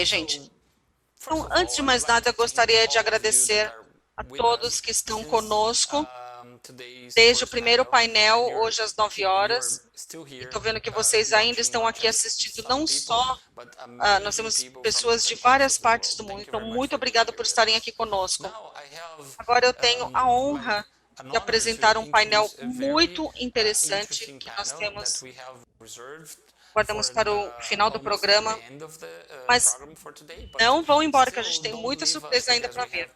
gente? Então, antes de mais nada, eu gostaria de agradecer a todos que estão conosco desde o primeiro painel, hoje às 9 horas. Estou vendo que vocês ainda estão aqui assistindo, não só, nós temos pessoas de várias partes do mundo, então muito obrigado por estarem aqui conosco. Agora eu tenho a honra de apresentar um painel muito interessante que nós guardamos para o final do programa, mas não vão embora que a gente tem muita surpresa ainda para ver.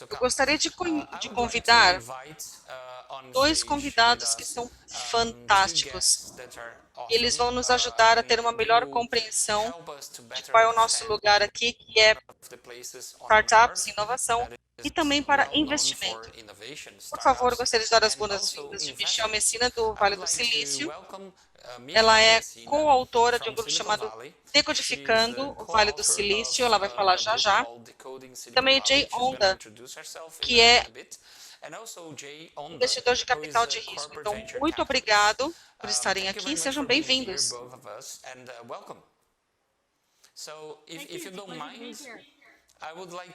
Eu gostaria de convidar dois convidados que são fantásticos. Eles vão nos ajudar a ter uma melhor compreensão de qual é o nosso lugar aqui, que é startups, inovação e também para investimento. Por favor, eu gostaria de dar as boas-vindas de Michelle Messina, do Vale do Silício. Ela é coautora de um grupo chamado Decodificando o Vale do Silício, ela vai falar já já. Também Jay Onda, que é investidor de capital de risco. Então, muito obrigado por estarem aqui, sejam bem-vindos.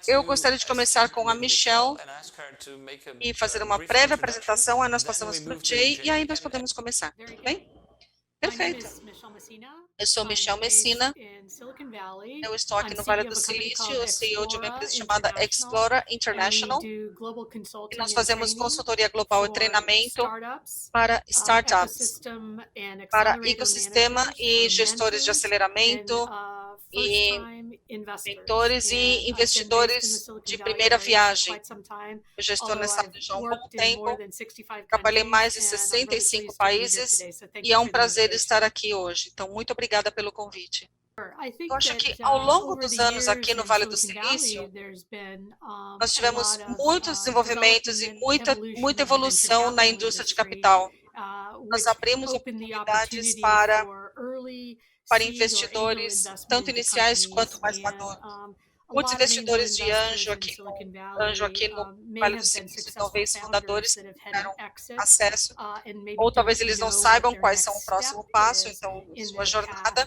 Eu gostaria de começar com a Michelle e fazer uma breve apresentação, aí nós passamos para o Jay e aí nós podemos começar, tudo bem? Perfeito. Eu sou Michelle Messina, eu estou aqui no Vale do Silício, eu CEO de uma empresa chamada Explora International, e nós fazemos consultoria global e treinamento para startups, para ecossistema e gestores de aceleramento, e mentores e investidores de primeira viagem. Eu já estou nessa área já há um bom tempo, trabalhei em mais de 65 países e é um prazer estar aqui hoje. Então, muito obrigada pelo convite. Eu acho que ao longo dos anos aqui no Vale do Silício, nós tivemos muitos desenvolvimentos e muita evolução na indústria de capital. Nós abrimos oportunidades para investidores, tanto iniciais quanto mais maduros. Muitos investidores de anjo aqui no Vale do Silício, talvez fundadores que tiveram acesso, ou talvez eles não saibam quais são o próximo passo, então, sua jornada,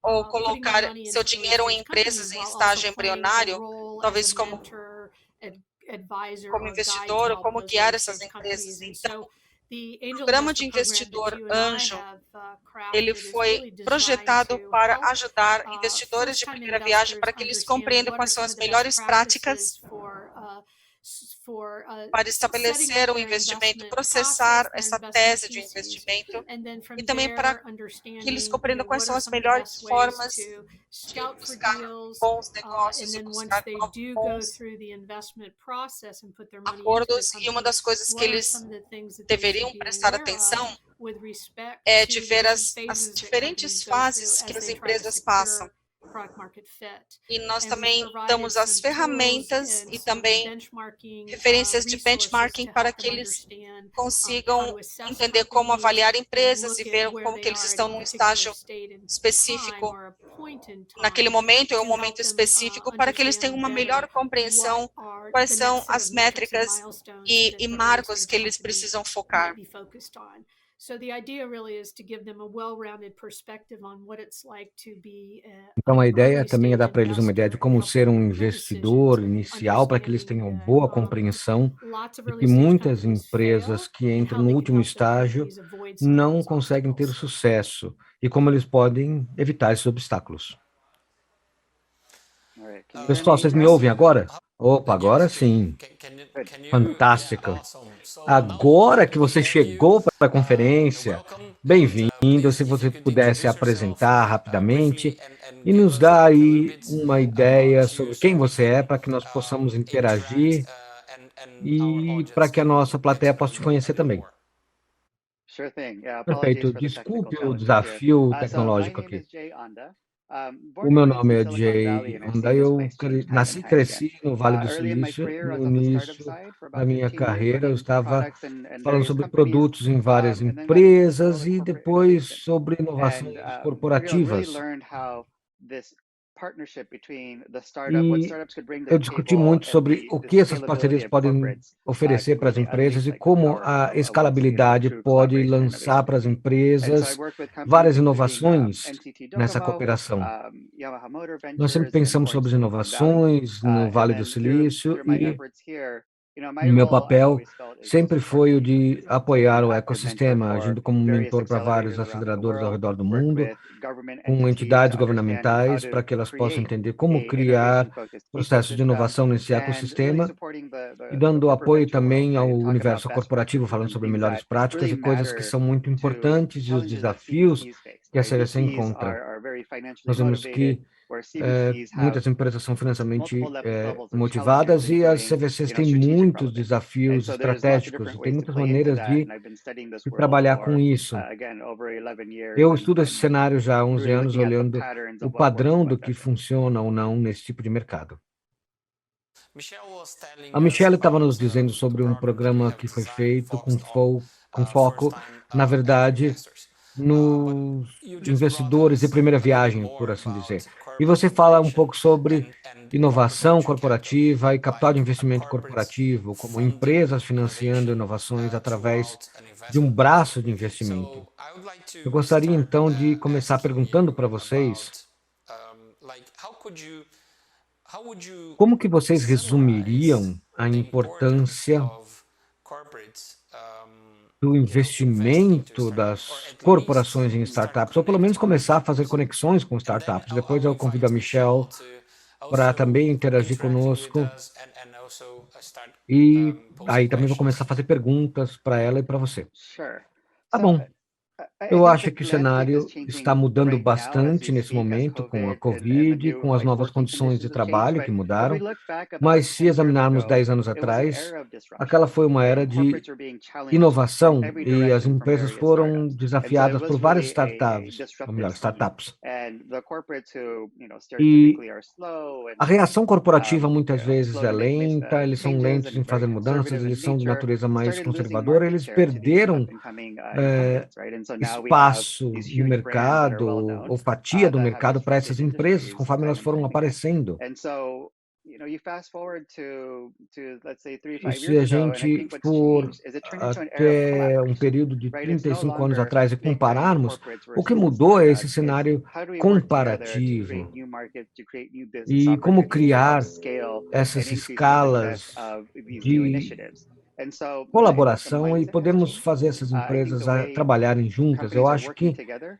ou colocar seu dinheiro em empresas em estágio embrionário, talvez como investidor, ou como guiar essas empresas. Então, o programa de investidor anjo, ele foi projetado para ajudar investidores de primeira viagem para que eles compreendam quais são as melhores práticas para estabelecer o investimento, processar essa tese de investimento e também para que eles compreendam quais são as melhores formas de buscar bons negócios e buscar bons acordos. E uma das coisas que eles deveriam prestar atenção é de ver as diferentes fases que as empresas passam. E nós também damos as ferramentas e também referências de benchmarking para que eles consigam entender como avaliar empresas e ver como que eles estão num estágio específico naquele momento, ou um momento específico, para que eles tenham uma melhor compreensão quais são as métricas e marcos que eles precisam focar. Então, a ideia também é dar para eles uma ideia de como ser um investidor inicial, para que eles tenham boa compreensão de que muitas empresas que entram no último estágio não conseguem ter sucesso e como eles podem evitar esses obstáculos. Pessoal, vocês me ouvem agora? Opa, agora sim. Fantástica. Agora que você chegou para a conferência, bem-vindo. Se você pudesse apresentar rapidamente e nos dar aí uma ideia sobre quem você é, para que nós possamos interagir e para que a nossa plateia possa te conhecer também. Perfeito. Desculpe o desafio tecnológico aqui. O meu nome é Jay Onda, eu nasci e cresci no Vale do Silício. No início da minha carreira, eu estava falando sobre produtos em várias empresas e depois sobre inovações corporativas. E eu discuti muito sobre o que essas parcerias podem oferecer para as empresas e como a escalabilidade pode lançar para as empresas várias inovações nessa cooperação. Nós sempre pensamos sobre as inovações no Vale do Silício e o meu papel sempre foi o de apoiar o ecossistema, agindo como mentor para vários aceleradores ao redor do mundo, com entidades governamentais, para que elas possam entender como criar processos de inovação nesse ecossistema e dando apoio também ao universo corporativo, falando sobre melhores práticas e coisas que são muito importantes e os desafios que a CVC encontra. Nós vemos que muitas empresas são financeiramente motivadas e as CVCs têm muitos desafios estratégicos, tem muitas maneiras de trabalhar com isso. Eu estudo esse cenário já há 11 anos, olhando o padrão do que funciona ou não nesse tipo de mercado. A Michelle estava nos dizendo sobre um programa que foi feito com foco, na verdade, nos investidores de primeira viagem, por assim dizer. E você fala um pouco sobre inovação corporativa e capital de investimento corporativo, como empresas financiando inovações através de um braço de investimento. Eu gostaria, então, de começar perguntando para vocês como que vocês resumiriam a importância do investimento das corporações em startups, ou pelo menos começar a fazer conexões com startups. Depois eu convido a Michelle para também interagir conosco. E aí também vou começar a fazer perguntas para ela e para você. Tá bom. Eu acho que o cenário está mudando bastante nesse momento com a Covid, com as novas condições de trabalho que mudaram, mas se examinarmos 10 anos atrás, aquela foi uma era de inovação e as empresas foram desafiadas por várias startups, ou melhor, startups. E a reação corporativa muitas vezes é lenta, eles são lentos em fazer mudanças, eles são de natureza mais conservadora, eles perderam espaço no mercado, ou fatia do mercado para essas empresas, conforme elas foram aparecendo. E se a gente for até um período de 35 anos atrás e compararmos, o que mudou é esse cenário comparativo. E como criar essas escalas de colaboração e podemos fazer essas empresas trabalharem juntas. Eu acho que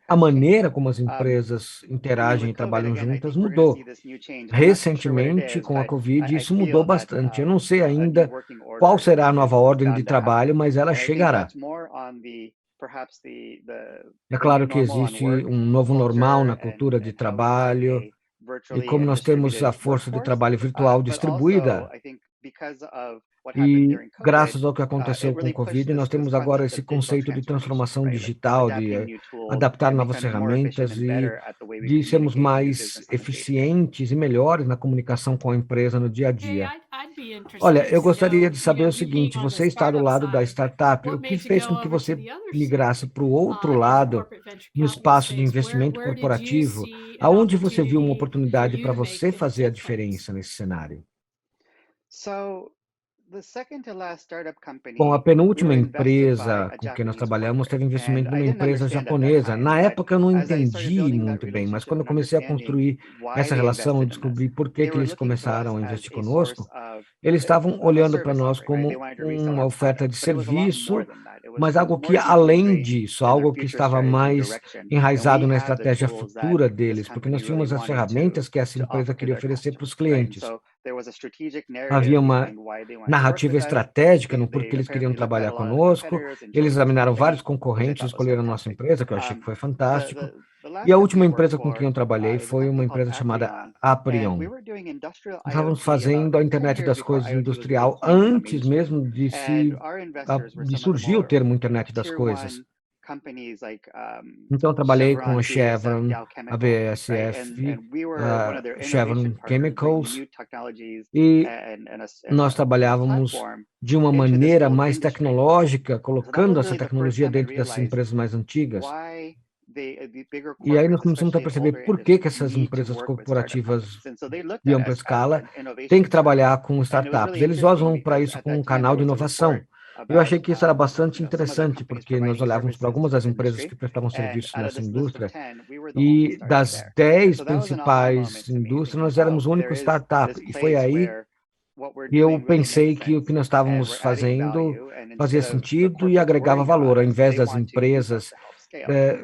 a maneira como as empresas interagem e trabalham juntas mudou. Recentemente, com a Covid, isso mudou bastante. Eu não sei ainda qual será a nova ordem de trabalho, mas ela chegará. É claro que existe um novo normal na cultura de trabalho, e como nós temos a força de trabalho virtual distribuída, e graças ao que aconteceu com o Covid, nós temos agora esse conceito de transformação digital, de adaptar novas ferramentas e de sermos mais eficientes e melhores na comunicação com a empresa no dia a dia. Olha, eu gostaria de saber o seguinte, você está do lado da startup, o que fez com que você migrasse para o outro lado, no espaço de investimento corporativo? Aonde você viu uma oportunidade para você fazer a diferença nesse cenário? Bom, a penúltima empresa com que nós trabalhamos teve investimento de uma empresa japonesa. Na época eu não entendi muito bem, mas quando eu comecei a construir essa relação, eu descobri por que eles começaram a investir conosco. Eles estavam olhando para nós como uma oferta de serviço, mas algo que além disso, algo que estava mais enraizado na estratégia futura deles, porque nós tínhamos as ferramentas que essa empresa queria oferecer para os clientes. Havia uma narrativa estratégica no porquê eles queriam trabalhar conosco. Eles examinaram vários concorrentes, escolheram a nossa empresa, que eu achei que foi fantástico. E a última empresa com quem eu trabalhei foi uma empresa chamada Aprion. Nós estávamos fazendo a internet das coisas industrial antes mesmo de surgir o termo internet das coisas. Então, eu trabalhei com a Chevron, a BASF, a Chevron Chemicals, e nós trabalhávamos de uma maneira mais tecnológica, colocando essa tecnologia dentro dessas empresas mais antigas. E aí nós começamos a perceber por que essas empresas corporativas de ampla escala têm que trabalhar com startups. Eles usam para isso como um canal de inovação. Eu achei que isso era bastante interessante, porque nós olhávamos para algumas das empresas que prestavam serviços nessa indústria, e das 10 principais indústrias, nós éramos o único startup. E foi aí que eu pensei que o que nós estávamos fazendo fazia sentido e agregava valor. Ao invés das empresas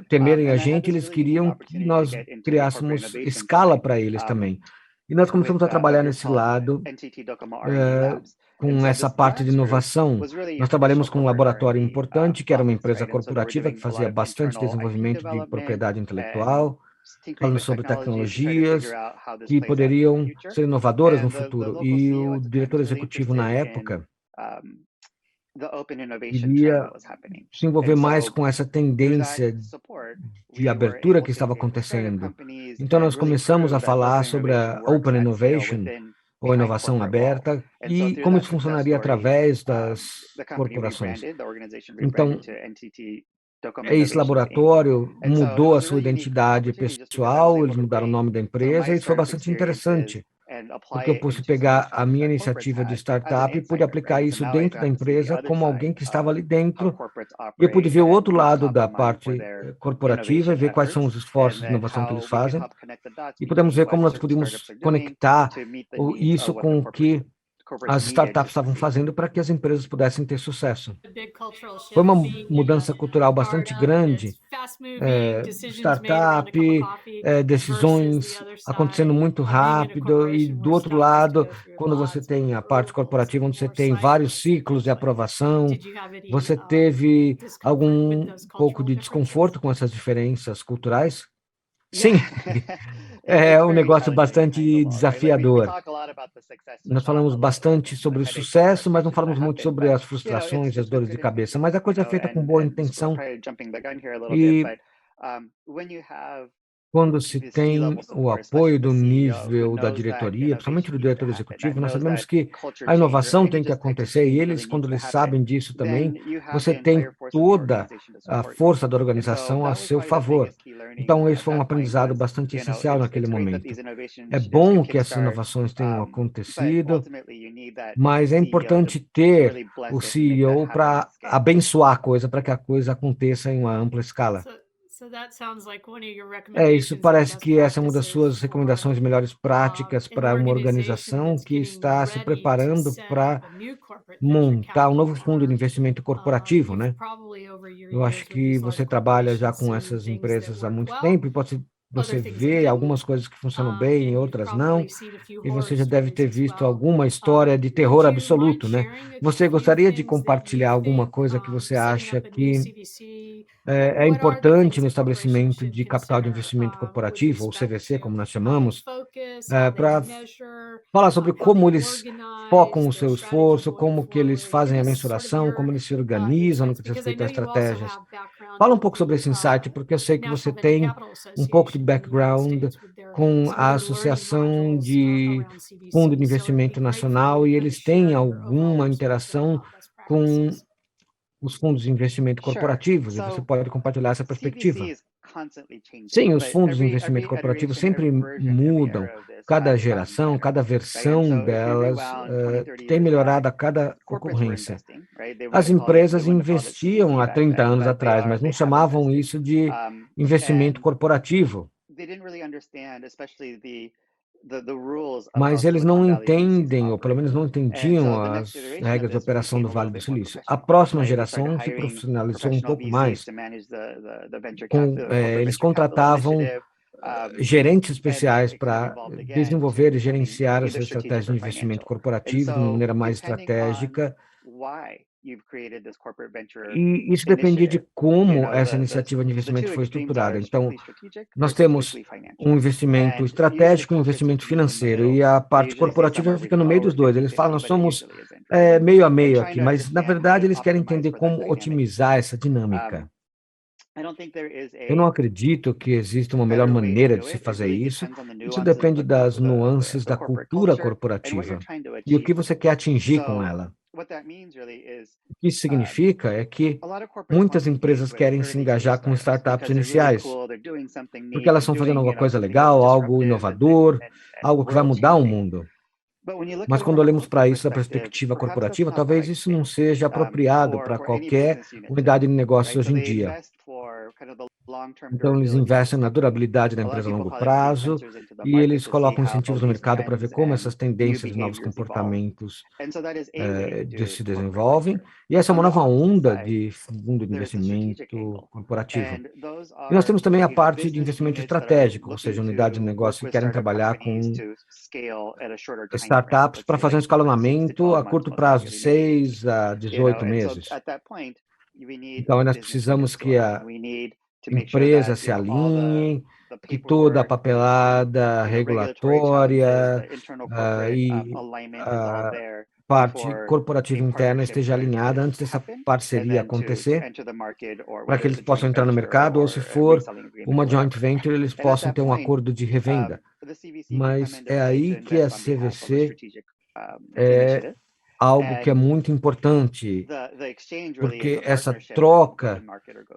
temerem a gente, eles queriam que nós criássemos escala para eles também. E nós começamos a trabalhar nesse lado, com essa parte de inovação. Nós trabalhamos com um laboratório importante, que era uma empresa corporativa que fazia bastante desenvolvimento de propriedade intelectual, falando sobre tecnologias que poderiam ser inovadoras no futuro. E o diretor executivo, na época, queria se envolver mais com essa tendência de abertura que estava acontecendo. Então, nós começamos a falar sobre a Open Innovation, ou inovação aberta, e como isso funcionaria através das corporações. Então, esse laboratório mudou a sua identidade pessoal, eles mudaram o nome da empresa, e isso foi bastante interessante, porque eu pude pegar a minha iniciativa de startup e pude aplicar isso dentro da empresa como alguém que estava ali dentro, e eu pude ver o outro lado da parte corporativa e ver quais são os esforços de inovação que eles fazem, e podemos ver como nós podemos conectar isso com o que as startups estavam fazendo para que as empresas pudessem ter sucesso. Foi uma mudança cultural bastante grande, startup, decisões acontecendo muito rápido, e do outro lado, quando você tem a parte corporativa, onde você tem vários ciclos de aprovação, você teve algum pouco de desconforto com essas diferenças culturais? Sim, é um negócio bastante desafiador. Nós falamos bastante sobre o sucesso, mas não falamos muito sobre as frustrações e as dores de cabeça, mas a coisa é feita com boa intenção. E quando se tem o apoio do nível da diretoria, principalmente do diretor executivo, nós sabemos que a inovação tem que acontecer, e eles, quando eles sabem disso também, você tem toda a força da organização a seu favor. Então, esse foi um aprendizado bastante essencial naquele momento. É bom que essas inovações tenham acontecido, mas é importante ter o CEO para abençoar a coisa, para que a coisa aconteça em uma ampla escala. Isso parece que essa é uma das suas recomendações, melhores práticas para uma organização que está se preparando para montar um novo fundo de investimento corporativo, né? Eu acho que você trabalha já com essas empresas há muito tempo, e você vê algumas coisas que funcionam bem e outras não, e você já deve ter visto alguma história de terror absoluto, né? Você gostaria de compartilhar alguma coisa que você acha que é importante no estabelecimento de capital de investimento corporativo, ou CVC, como nós chamamos, para falar sobre como eles focam o seu esforço, como que eles fazem a mensuração, como eles se organizam no que diz respeito a estratégias. Fala um pouco sobre esse insight, porque eu sei que você tem um pouco de background com a Associação de Fundo de Investimento Nacional, e eles têm alguma interação com os fundos de investimento corporativos, e você pode compartilhar essa perspectiva. Sim, os fundos de investimento corporativo sempre mudam, cada geração, cada versão delas tem melhorado a cada ocorrência. As empresas investiam há 30 anos atrás, mas não chamavam isso de investimento corporativo. Mas eles não entendem, ou pelo menos não entendiam, as regras de operação do Vale do Silício. A próxima geração se profissionalizou um pouco mais. Eles contratavam gerentes especiais para desenvolver e gerenciar as estratégias de investimento corporativo de maneira mais estratégica. E isso dependia de como essa iniciativa de investimento foi estruturada. Então, nós temos um investimento estratégico e um investimento financeiro, e a parte corporativa fica no meio dos dois. Eles falam, nós somos meio a meio aqui, mas, na verdade, eles querem entender como otimizar essa dinâmica. Eu não acredito que exista uma melhor maneira de se fazer isso. Isso depende das nuances da cultura corporativa e o que você quer atingir com ela. O que isso significa é que muitas empresas querem se engajar com startups iniciais, porque elas estão fazendo alguma coisa legal, algo inovador, algo que vai mudar o mundo. Mas quando olhamos para isso da perspectiva corporativa, talvez isso não seja apropriado para qualquer unidade de negócio hoje em dia. Então, eles investem na durabilidade da empresa a longo prazo e eles colocam incentivos no mercado para ver como essas tendências de novos comportamentos se desenvolvem. E essa é uma nova onda de fundo de investimento corporativo. E nós temos também a parte de investimento estratégico, ou seja, unidades de negócio que querem trabalhar com startups para fazer um escalonamento a curto prazo, de 6 a 18 meses. Então, nós precisamos que a empresa se alinhe, que toda a papelada regulatória e a parte corporativa interna esteja alinhada antes dessa parceria acontecer, para que eles possam entrar no mercado, ou se for uma joint venture, eles possam ter um acordo de revenda. Mas é aí que a CVC é algo que é muito importante, porque essa troca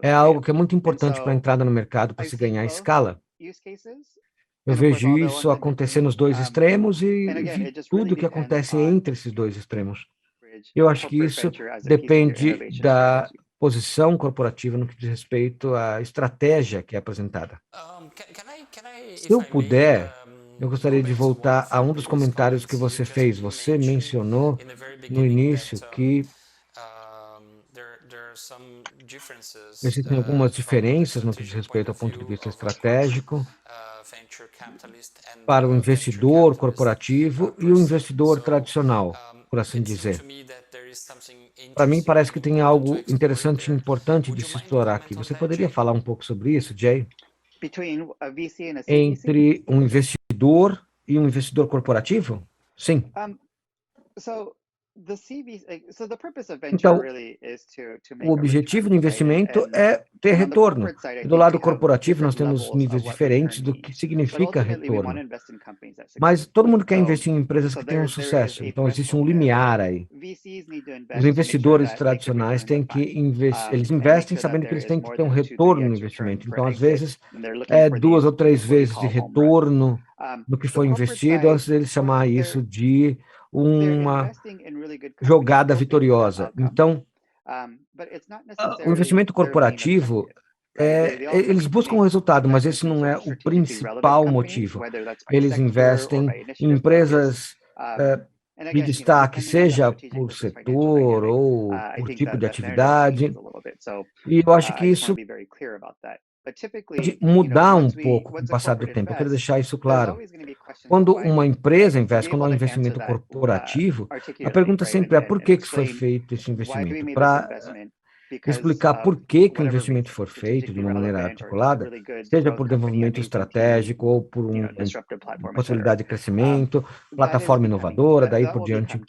é algo que é muito importante para a entrada no mercado, para se ganhar escala. Eu vejo isso acontecer nos dois extremos e vi tudo o que acontece entre esses dois extremos. Eu acho que isso depende da posição corporativa no que diz respeito à estratégia que é apresentada. Se eu puder, eu gostaria de voltar a um dos comentários que você fez. Você mencionou no início que existem algumas diferenças no que diz respeito ao ponto de vista estratégico para o investidor corporativo e o investidor tradicional, por assim dizer. Para mim, parece que tem algo interessante e importante de se explorar aqui. Você poderia falar um pouco sobre isso, Jay? Entre um investidor e um investidor corporativo? Sim. Então, o objetivo do investimento é ter retorno. E do lado corporativo, nós temos níveis diferentes do que significa retorno. Mas todo mundo quer investir em empresas que tenham sucesso, então existe um limiar aí. Os investidores tradicionais têm que eles investem sabendo que eles têm que ter um retorno no investimento. Então, às vezes, é 2 ou 3 vezes de retorno no que foi investido, antes deles chamar isso de uma jogada vitoriosa. Então, o investimento corporativo, eles buscam o resultado, mas esse não é o principal motivo. Eles investem em empresas de destaque, seja por setor ou por tipo de atividade, e eu acho que isso pode mudar um pouco com o passar do tempo. Eu quero deixar isso claro. Quando uma empresa investe, quando há um investimento corporativo, a pergunta sempre é por que foi feito esse investimento? Para explicar por que o investimento for feito de uma maneira articulada, seja por desenvolvimento estratégico ou por uma possibilidade de crescimento, plataforma inovadora, daí por diante.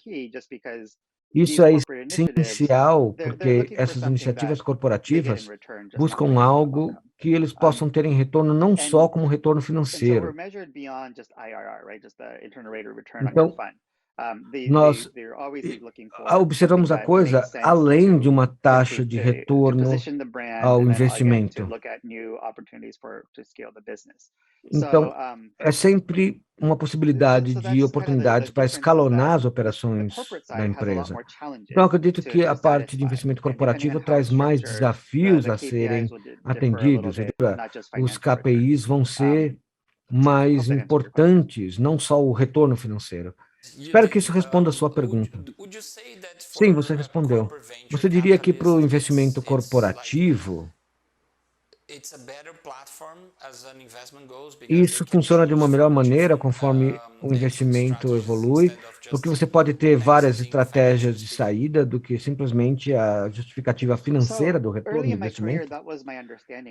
Isso é essencial, porque essas iniciativas corporativas buscam algo que eles possam ter em retorno não só como retorno financeiro. Então, nós observamos a coisa além de uma taxa de retorno ao investimento. Então, é sempre uma possibilidade de oportunidades para escalonar as operações da empresa. Então, eu acredito que a parte de investimento corporativo traz mais desafios a serem atendidos. Os KPIs vão ser mais importantes, não só o retorno financeiro. Espero que isso responda a sua pergunta. Sim, você respondeu. Você diria que para o investimento corporativo, isso funciona de uma melhor maneira conforme o investimento evolui, porque você pode ter várias estratégias de saída do que simplesmente a justificativa financeira do retorno do investimento.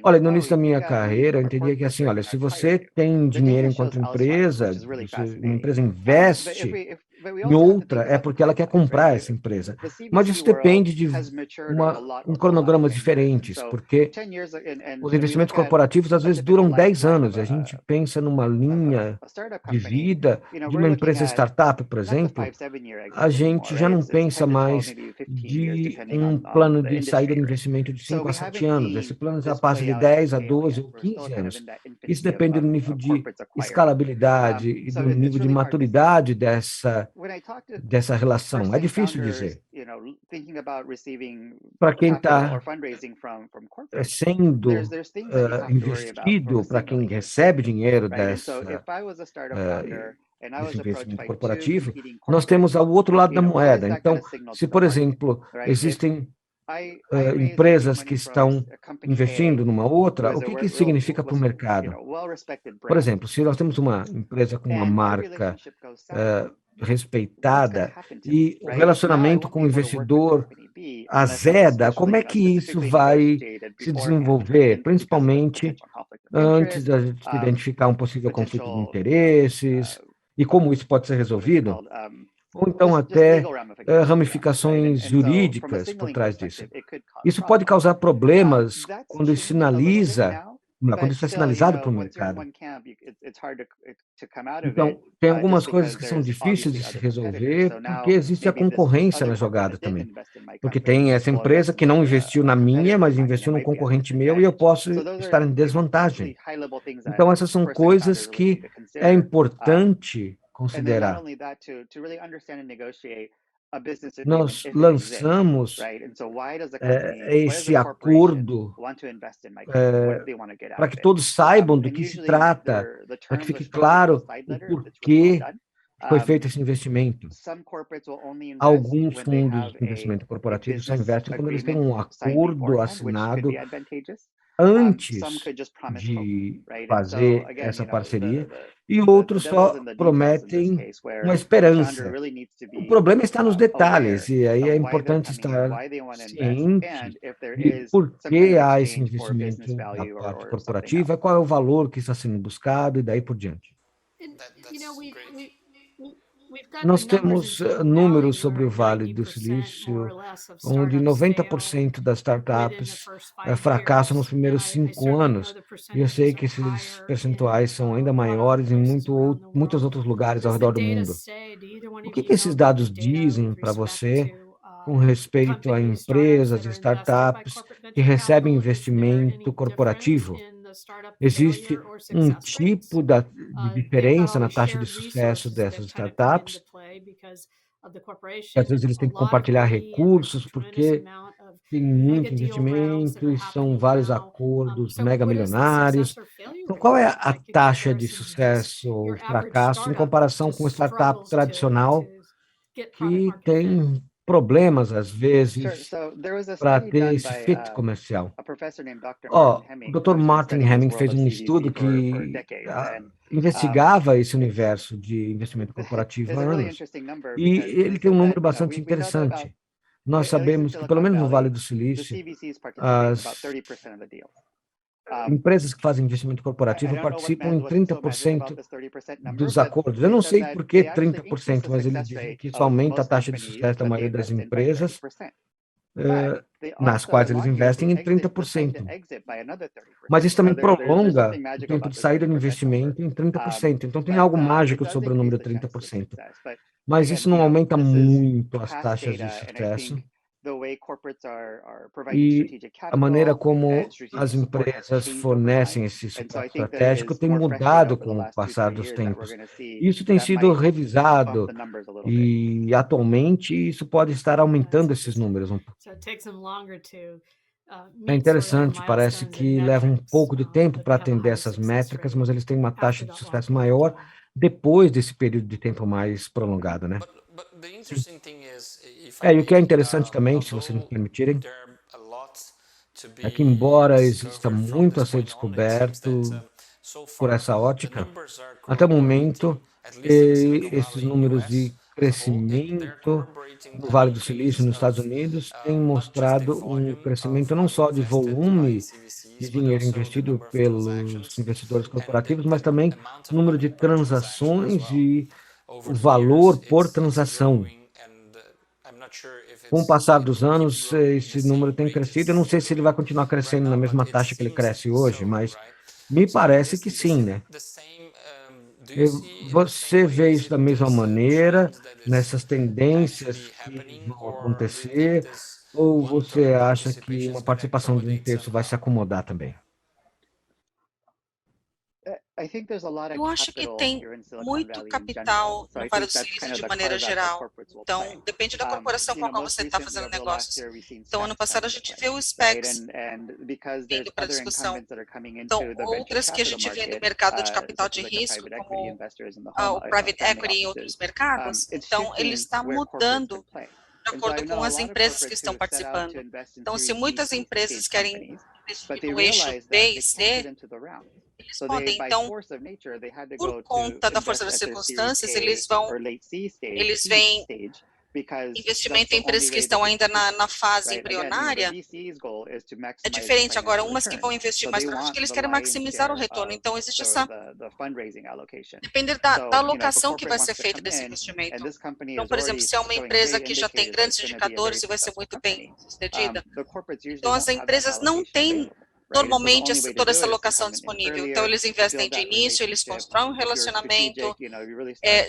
Olha, no início da minha carreira, eu entendia que assim, olha, se você tem dinheiro enquanto empresa, se uma empresa investe em outra é porque ela quer comprar essa empresa. Mas isso depende de cronogramas diferentes, porque os investimentos corporativos às vezes duram 10 anos, e a gente pensa numa linha de vida de uma empresa startup, por exemplo, a gente já não pensa mais de um plano de saída de investimento de 5 a 7 anos. Esse plano já passa de 10 a 12 ou 15 anos. Isso depende do nível de escalabilidade e do nível de maturidade dessa relação. É difícil dizer. Para quem está sendo investido, para quem recebe dinheiro desse investimento corporativo, nós temos o outro lado da moeda. Então, se, por exemplo, existem empresas que estão investindo numa outra, o que isso significa para o mercado? Por exemplo, se nós temos uma empresa com uma marca respeitada e o relacionamento com o investidor azeda, como é que isso vai se desenvolver, principalmente antes da gente identificar um possível conflito de interesses e como isso pode ser resolvido? Ou então até ramificações jurídicas por trás disso. Isso pode causar problemas quando isso é sinalizado para o mercado. Então, tem algumas coisas que são difíceis de se resolver, porque existe a concorrência na jogada também. Porque tem essa empresa que não investiu na minha, mas investiu num concorrente meu e eu posso estar em desvantagem. Então, essas são coisas que é importante considerar. Nós lançamos esse acordo para que todos saibam do que se trata, para que fique claro o porquê foi feito esse investimento. Alguns fundos de investimento corporativo só investem quando eles têm um acordo assinado antes de fazer essa parceria, e outros só prometem uma esperança. O problema está nos detalhes, e aí é importante estar ciente de por que há esse investimento na parte corporativa, qual é o valor que está sendo buscado, e daí por diante. Nós temos números sobre o Vale do Silício, onde 90% das startups fracassam nos primeiros 5 anos. E eu sei que esses percentuais são ainda maiores em muitos outros lugares ao redor do mundo. O que esses dados dizem para você com respeito a empresas e startups que recebem investimento corporativo? Existe um tipo de diferença na taxa de sucesso dessas startups, que às vezes eles têm que compartilhar recursos, porque tem muito investimento e são vários acordos mega milionários. Então, qual é a taxa de sucesso ou fracasso em comparação com uma startup tradicional que tem problemas, às vezes, para ter esse fit comercial? O Dr. Martin Hemming fez um estudo que investigava esse universo de investimento corporativo há anos, e ele tem um número bastante interessante. Nós sabemos que, pelo menos no Vale do Silício, as empresas que fazem investimento corporativo participam em 30% dos acordos. Eu não sei por que 30%, mas eles dizem que isso aumenta a taxa de sucesso da maioria das empresas, nas quais eles investem em 30%. Mas isso também prolonga o tempo de saída do investimento em 30%. Então, tem algo mágico sobre o número 30%. Mas isso não aumenta muito as taxas de sucesso. E a maneira como as empresas fornecem esse suporte estratégico tem mudado com o passar dos tempos. Isso tem sido revisado e, atualmente, isso pode estar aumentando esses números um pouco. É interessante, parece que leva um pouco de tempo para atender essas métricas, mas eles têm uma taxa de sucesso maior depois desse período de tempo mais prolongado, né? E o que é interessante também, se vocês me permitirem, é que, embora exista muito a ser descoberto por essa ótica, até o momento, esses números de crescimento no Vale do Silício, nos Estados Unidos, têm mostrado um crescimento não só de volume de dinheiro investido pelos investidores corporativos, mas também número de transações e o valor por transação. Com o passar dos anos, esse número tem crescido. Eu não sei se ele vai continuar crescendo na mesma taxa que ele cresce hoje, mas me parece que sim, né? Você vê isso da mesma maneira, nessas tendências que vão acontecer, ou você acha que uma participação de um terço vai se acomodar também? Eu acho que tem muito capital no Vale do Silício de maneira geral. Então, depende da corporação com a qual você está fazendo negócios. Então, ano passado a gente viu os SPACs vindo para discussão. Então, outras que a gente vê no mercado de capital de risco, como o private equity e outros mercados, então ele está mudando de acordo com as empresas que estão participando. Então, se muitas empresas querem investir no eixo B e C, eles podem. Então, por conta da força das circunstâncias, eles veem investimento em empresas que estão ainda na fase embrionária. É diferente. Agora, umas que vão investir mais para frente, que eles querem maximizar o retorno. Então, existe essa... Depender da alocação que vai ser feita desse investimento. Então, por exemplo, se é uma empresa que já tem grandes indicadores e vai ser muito bem sucedida, então as empresas não têm normalmente toda essa alocação disponível. Então, eles investem de início, eles constroem um relacionamento.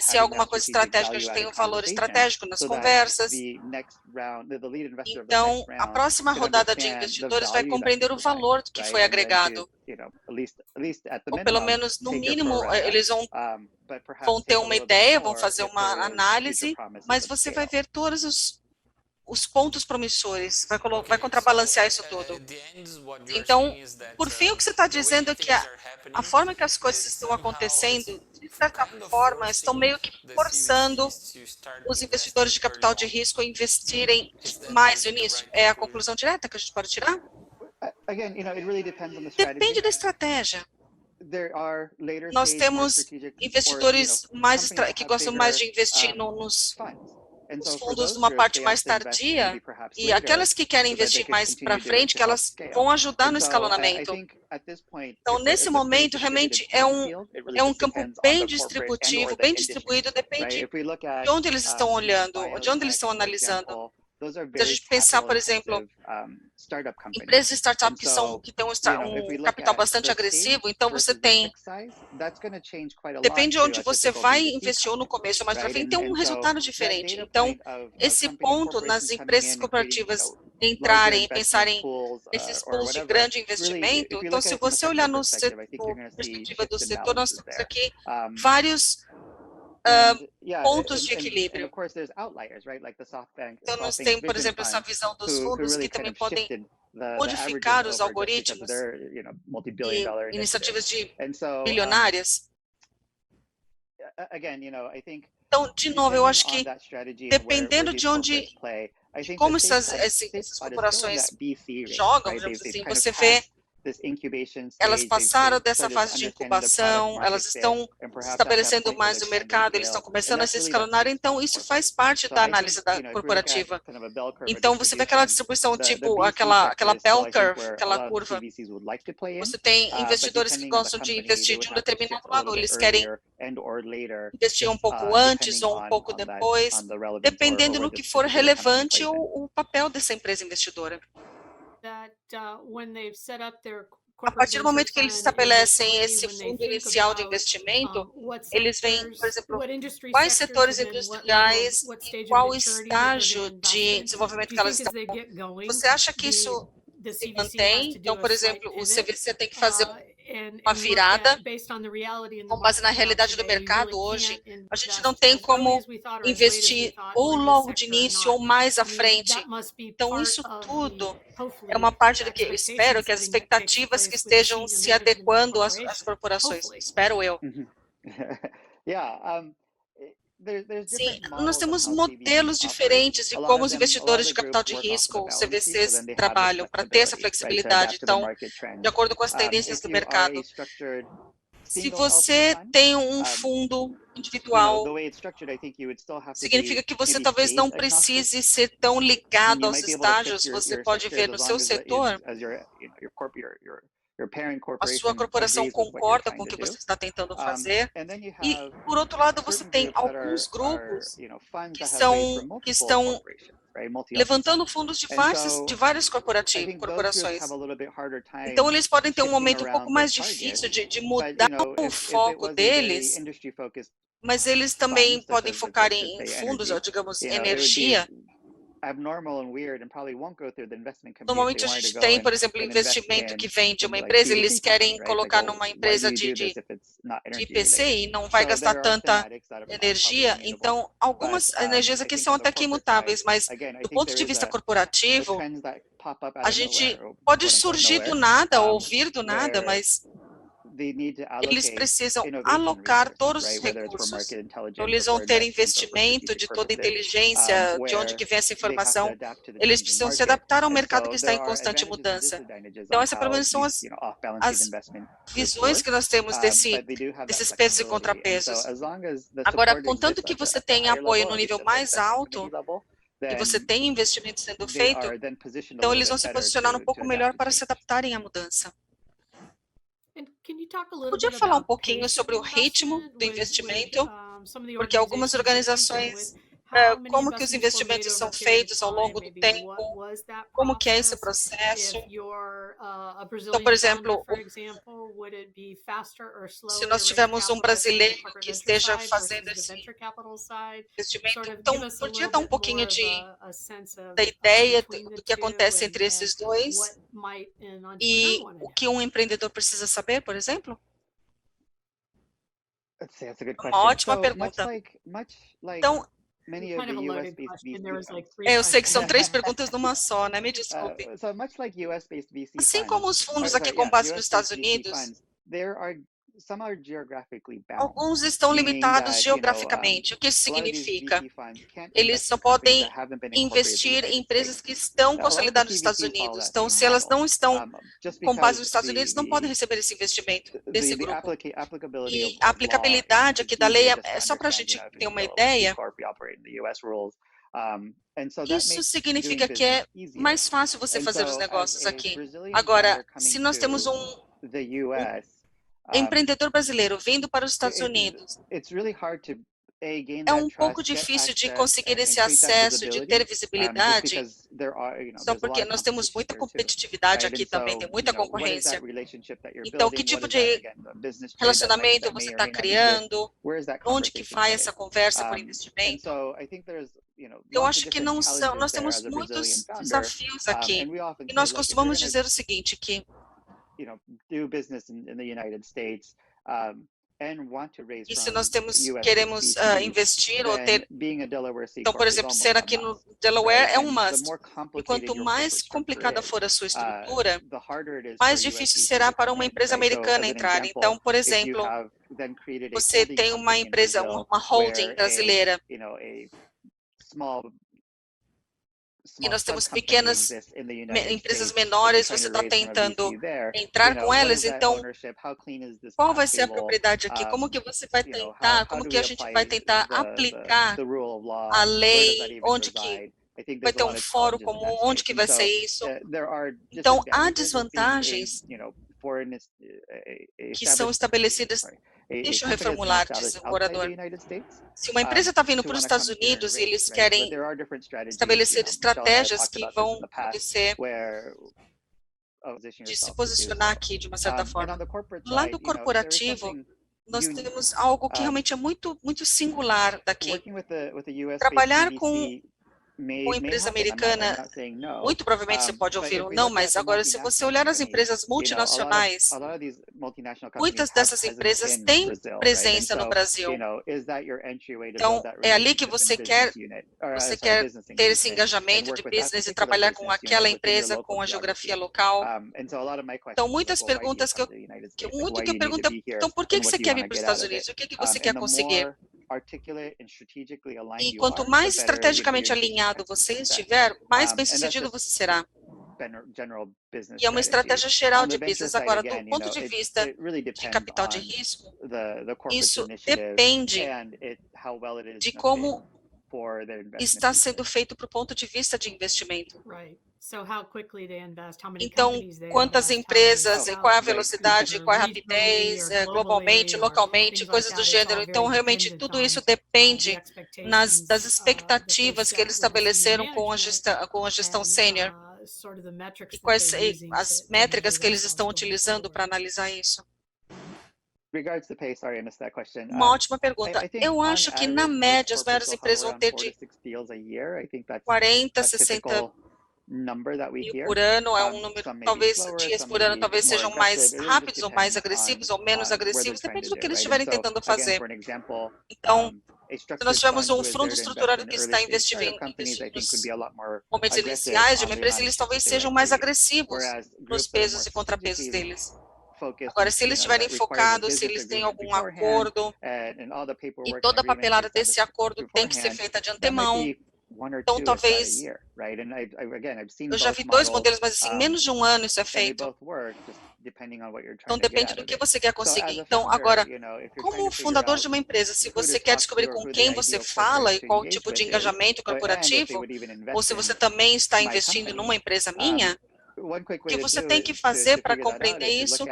Se é alguma coisa estratégica, a gente tem um valor estratégico nas conversas. Então, a próxima rodada de investidores vai compreender o valor que foi agregado. Ou pelo menos, no mínimo, eles vão ter uma ideia, vão fazer uma análise, mas você vai ver todos os pontos promissores, vai contrabalancear isso tudo. Então, por fim, o que você está dizendo é que a forma que as coisas estão acontecendo, de certa forma, estão meio que forçando os investidores de capital de risco a investirem mais no início. É a conclusão direta que a gente pode tirar? Depende da estratégia. Nós temos investidores que gostam mais de investir nos fundos numa parte mais tardia, e aquelas que querem investir mais para frente, que elas vão ajudar no escalonamento. Então, nesse momento, realmente é um campo bem distributivo, bem distribuído, depende de onde eles estão olhando, de onde eles estão analisando. Se a gente pensar, por exemplo, empresas de startup que têm um capital bastante agressivo, então você tem... Depende de onde você vai investir, ou no começo ou mais para frente, tem um resultado diferente. Então, esse ponto nas empresas corporativas entrarem e pensarem nesses pools de grande investimento, então, se você olhar na perspectiva do setor, nós temos aqui vários pontos de equilíbrio. Então, nós temos, por exemplo, essa visão dos fundos que também podem modificar os algoritmos e iniciativas de bilionárias. Então, de novo, eu acho que dependendo de como essas corporações jogam, digamos assim, você vê elas passaram dessa fase de incubação, elas estão se estabelecendo mais no mercado, eles estão começando a se escalonar, então isso faz parte da análise corporativa. Então, você vê aquela distribuição, tipo aquela bell curve, aquela curva. Você tem investidores que gostam de investir de um determinado lado, eles querem investir um pouco antes ou um pouco depois, dependendo do que for relevante o papel dessa empresa investidora. A partir do momento que eles estabelecem esse fundo inicial de investimento, eles veem, por exemplo, quais setores industriais e qual estágio de desenvolvimento que elas estão. Você acha que isso se mantém? Então, por exemplo, o CVC tem que fazer uma virada com base na realidade do mercado hoje. A gente não tem como investir ou logo de início ou mais à frente. Então, isso tudo é uma parte do que eu espero que as expectativas que estejam se adequando às corporações. Espero eu. Sim, nós temos modelos diferentes de como os investidores de capital de risco, os CVCs, trabalham para ter essa flexibilidade. Então, de acordo com as tendências do mercado, se você tem um fundo individual, significa que você talvez não precise ser tão ligado aos estágios. Você pode ver no seu setor a sua corporação concorda com o que você está tentando fazer. E, por outro lado, você tem alguns grupos que estão levantando fundos de várias corporações. Então, eles podem ter um momento um pouco mais difícil de mudar o foco deles, mas eles também podem focar em fundos, ou digamos, energia. Normalmente a gente tem, por exemplo, investimento que vem de uma empresa, eles querem colocar numa empresa de IPC e não vai gastar tanta energia. Então, algumas energias aqui são até que imutáveis, mas do ponto de vista corporativo, a gente pode surgir do nada ou vir do nada, mas eles precisam alocar todos os recursos. Então, eles vão ter investimento de toda a inteligência, de onde que vem essa informação. Eles precisam se adaptar ao mercado que está em constante mudança. Então, essas pelo menos são as visões que nós temos desses pesos e contrapesos. Agora, contanto que você tenha apoio no nível mais alto, e você tem investimento sendo feito, então eles vão se posicionar um pouco melhor para se adaptarem à mudança. Podia falar um pouquinho sobre o ritmo do investimento, porque algumas organizações, como que os investimentos são feitos ao longo do tempo, como que é esse processo. Então, por exemplo, se nós tivermos um brasileiro que esteja fazendo esse investimento, então podia dar um pouquinho da ideia do que acontece entre esses dois e o que um empreendedor precisa saber, por exemplo? Uma ótima pergunta. Então, eu sei que são 3 perguntas numa só, né? Me desculpe. Assim como os fundos aqui com base nos Estados Unidos, alguns estão limitados geograficamente. O que isso significa? Eles só podem investir em empresas que estão consolidadas nos Estados Unidos. Então, se elas não estão com base nos Estados Unidos, não podem receber esse investimento desse grupo. E a aplicabilidade aqui da lei, é só para a gente ter uma ideia, isso significa que é mais fácil você fazer os negócios aqui. Agora, se nós temos um empreendedor brasileiro vindo para os Estados Unidos, é um pouco difícil de conseguir esse acesso, de ter visibilidade, só porque nós temos muita competitividade aqui também, tem muita concorrência. Então, que tipo de relacionamento você está criando? Onde que vai essa conversa por investimento? Eu acho que nós temos muitos desafios aqui. E nós costumamos dizer o seguinte, que e se nós queremos investir ou ter... Então, por exemplo, ser aqui no Delaware é um must. E quanto mais complicada for a sua estrutura, mais difícil será para uma empresa americana entrar. Então, por exemplo, você tem uma empresa, uma holding brasileira, e nós temos pequenas empresas menores, você está tentando entrar com elas, então qual vai ser a propriedade aqui? Como que você vai tentar, como que a gente vai tentar aplicar a lei, onde que vai ter um fórum comum, onde que vai ser isso? Então, há desvantagens que são estabelecidas. Deixa eu reformular, diz o orador. Se uma empresa está vindo para os Estados Unidos e eles querem estabelecer estratégias que vão acontecer de se posicionar aqui de uma certa forma. Do lado corporativo, nós temos algo que realmente é muito, muito singular daqui. Trabalhar com uma empresa americana, muito provavelmente você pode ouvir um não, mas agora se você olhar as empresas multinacionais, muitas dessas empresas têm presença no Brasil. Então, é ali que você quer ter esse engajamento de business e trabalhar com aquela empresa, com a geografia local. Então, muitas perguntas que eu pergunto, então, por que você quer vir para os Estados Unidos? O que você quer conseguir? E quanto mais estrategicamente alinhado você estiver, mais bem-sucedido você será. E é uma estratégia geral de business. Agora, do ponto de vista de capital de risco, isso depende de como está sendo feito para o ponto de vista de investimento. Então, quantas empresas, e qual é a velocidade, qual é a rapidez, globalmente, localmente, coisas do gênero. Então, realmente, tudo isso depende das expectativas que eles estabeleceram com a gestão sênior e quais as métricas que eles estão utilizando para analisar isso. Uma ótima pergunta. Eu acho que, na média, as maiores empresas vão ter de 40, 60 mil por ano, é um número, talvez dias por ano, talvez sejam mais rápidos ou mais agressivos ou menos agressivos, depende do que eles estiverem tentando fazer. Então, se nós tivermos um fundo estruturado que está investindo nos momentos iniciais de uma empresa, eles talvez sejam mais agressivos nos pesos e contrapesos deles. Agora, se eles estiverem focados, se eles têm algum acordo, e toda a papelada desse acordo tem que ser feita de antemão, então talvez, eu já vi 2 modelos, mas assim, menos de um ano isso é feito. Então depende do que você quer conseguir. Então, agora, como fundador de uma empresa, se você quer descobrir com quem você fala e qual tipo de engajamento corporativo, ou se você também está investindo numa empresa minha, o que você tem que fazer para compreender isso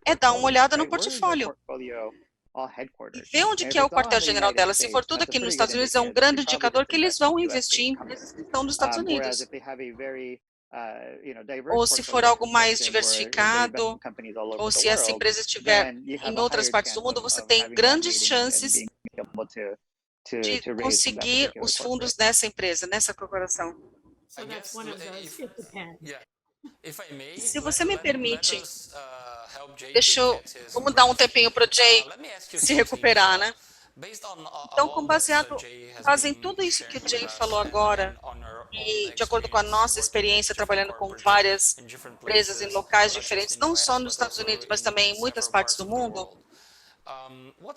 é dar uma olhada no portfólio e ver onde que é o quartel-general dela. Se for tudo aqui nos Estados Unidos, é um grande indicador que eles vão investir em empresas que estão nos Estados Unidos. Ou se for algo mais diversificado, ou se essa empresa estiver em outras partes do mundo, você tem grandes chances de conseguir os fundos dessa empresa, nessa corporação. Se você me permite, vamos dar um tempinho para o Jay se recuperar, né? Então, baseado em tudo isso que o Jay falou agora, e de acordo com a nossa experiência trabalhando com várias empresas em locais diferentes, não só nos Estados Unidos, mas também em muitas partes do mundo, o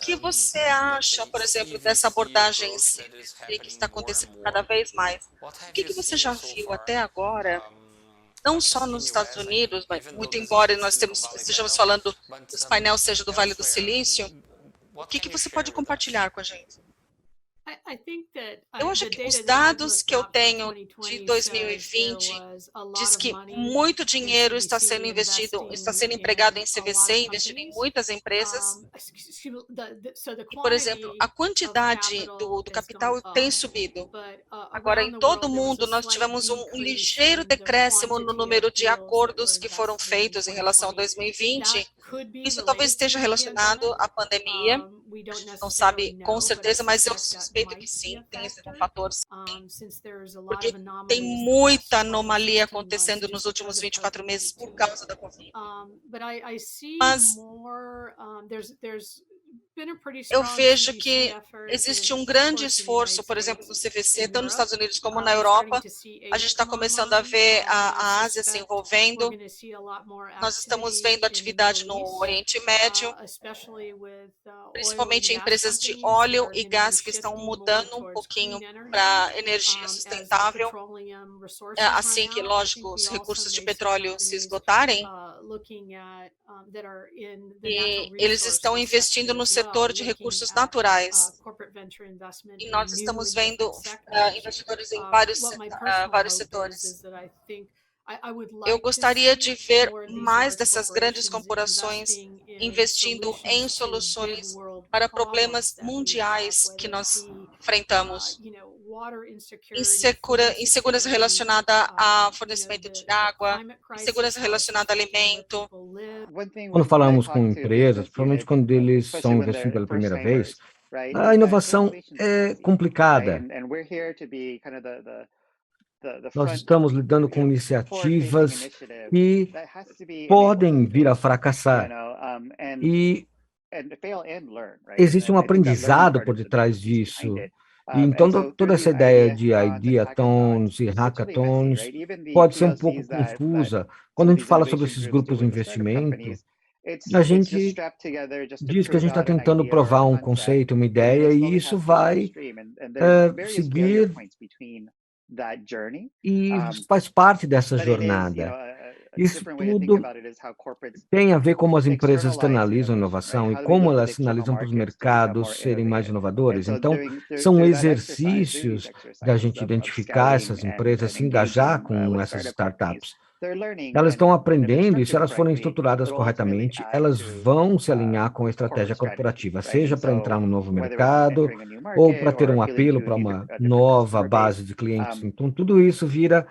que você acha, por exemplo, dessa abordagem que está acontecendo cada vez mais? O que você já viu até agora, não só nos Estados Unidos, mas muito embora nós estejamos falando dos painéis, seja do Vale do Silício, o que você pode compartilhar com a gente? Eu acho que os dados que eu tenho de 2020 diz que muito dinheiro está sendo investido, está sendo empregado em CVC, investido em muitas empresas. E, por exemplo, a quantidade do capital tem subido. Agora, em todo o mundo, nós tivemos um ligeiro decréscimo no número de acordos que foram feitos em relação a 2020. Isso talvez esteja relacionado à pandemia, a gente não sabe com certeza, mas eu suspeito que sim, tem esse fator sim, porque tem muita anomalia acontecendo nos últimos 24 meses por causa da Covid. Mas eu vejo que existe um grande esforço, por exemplo, no CVC, tanto nos Estados Unidos como na Europa. A gente está começando a ver a Ásia se envolvendo. Nós estamos vendo atividade no Oriente Médio, principalmente empresas de óleo e gás que estão mudando um pouquinho para energia sustentável, assim que, lógico, os recursos de petróleo se esgotarem. E eles estão investindo no setor de recursos naturais. E nós estamos vendo investidores em vários setores. Eu gostaria de ver mais dessas grandes corporações investindo em soluções para problemas mundiais que nós enfrentamos. Insegurança relacionada a fornecimento de água, insegurança relacionada a alimento. Quando falamos com empresas, principalmente quando eles estão investindo pela primeira vez, a inovação é complicada. Nós estamos lidando com iniciativas que podem vir a fracassar. E existe um aprendizado por detrás disso. E então, toda essa ideia de ideathons e hackathons pode ser um pouco confusa. Quando a gente fala sobre esses grupos de investimento, a gente diz que a gente está tentando provar um conceito, uma ideia, e isso vai seguir e faz parte dessa jornada. Isso tudo tem a ver como as empresas externalizam a inovação e como elas sinalizam para os mercados serem mais inovadores. Então, são exercícios da gente identificar essas empresas, se engajar com essas startups. Elas estão aprendendo e, se elas forem estruturadas corretamente, elas vão se alinhar com a estratégia corporativa, seja para entrar num novo mercado ou para ter um apelo para uma nova base de clientes. Então, tudo isso vira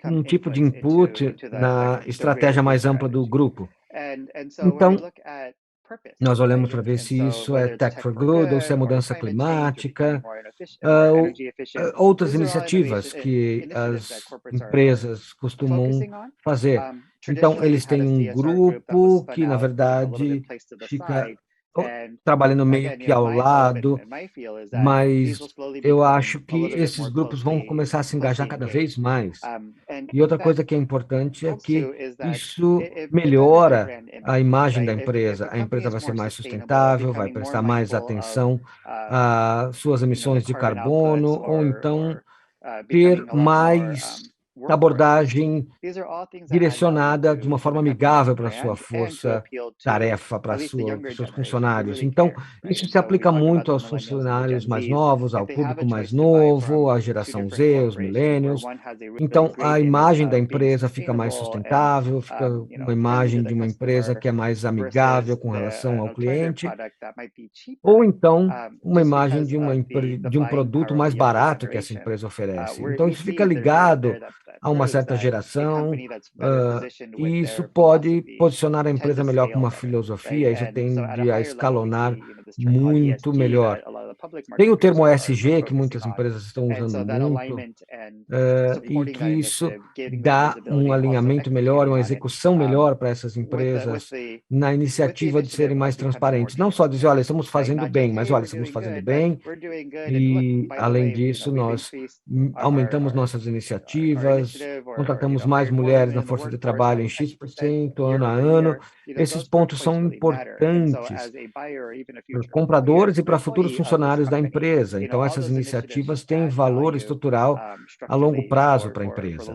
um tipo de input na estratégia mais ampla do grupo. Então, nós olhamos para ver se isso é tech for good ou se é mudança climática, ou outras iniciativas que as empresas costumam fazer. Então, eles têm um grupo que, na verdade, fica trabalhando meio que ao lado, mas eu acho que esses grupos vão começar a se engajar cada vez mais. E outra coisa que é importante é que isso melhora a imagem da empresa. A empresa vai ser mais sustentável, vai prestar mais atenção às suas emissões de carbono, ou então ter mais abordagem direcionada de uma forma amigável para a sua força-tarefa, para os seus funcionários. Então, isso se aplica muito aos funcionários mais novos, ao público mais novo, à geração Z, os millennials. Então, a imagem da empresa fica mais sustentável, fica uma imagem de uma empresa que é mais amigável com relação ao cliente, ou então uma imagem de um produto mais barato que essa empresa oferece. Então, isso fica ligado a uma certa geração, e isso pode posicionar a empresa melhor com uma filosofia, isso tende a escalonar muito melhor. Tem o termo ESG, que muitas empresas estão usando muito, e que isso dá um alinhamento melhor, uma execução melhor para essas empresas na iniciativa de serem mais transparentes. Não só dizer, olha, estamos fazendo bem, mas olha, estamos fazendo bem, e além disso, nós aumentamos nossas iniciativas, contratamos mais mulheres na força de trabalho em X% ano a ano. Esses pontos são importantes para os compradores e para futuros funcionários da empresa. Então, essas iniciativas têm valor estrutural a longo prazo para a empresa.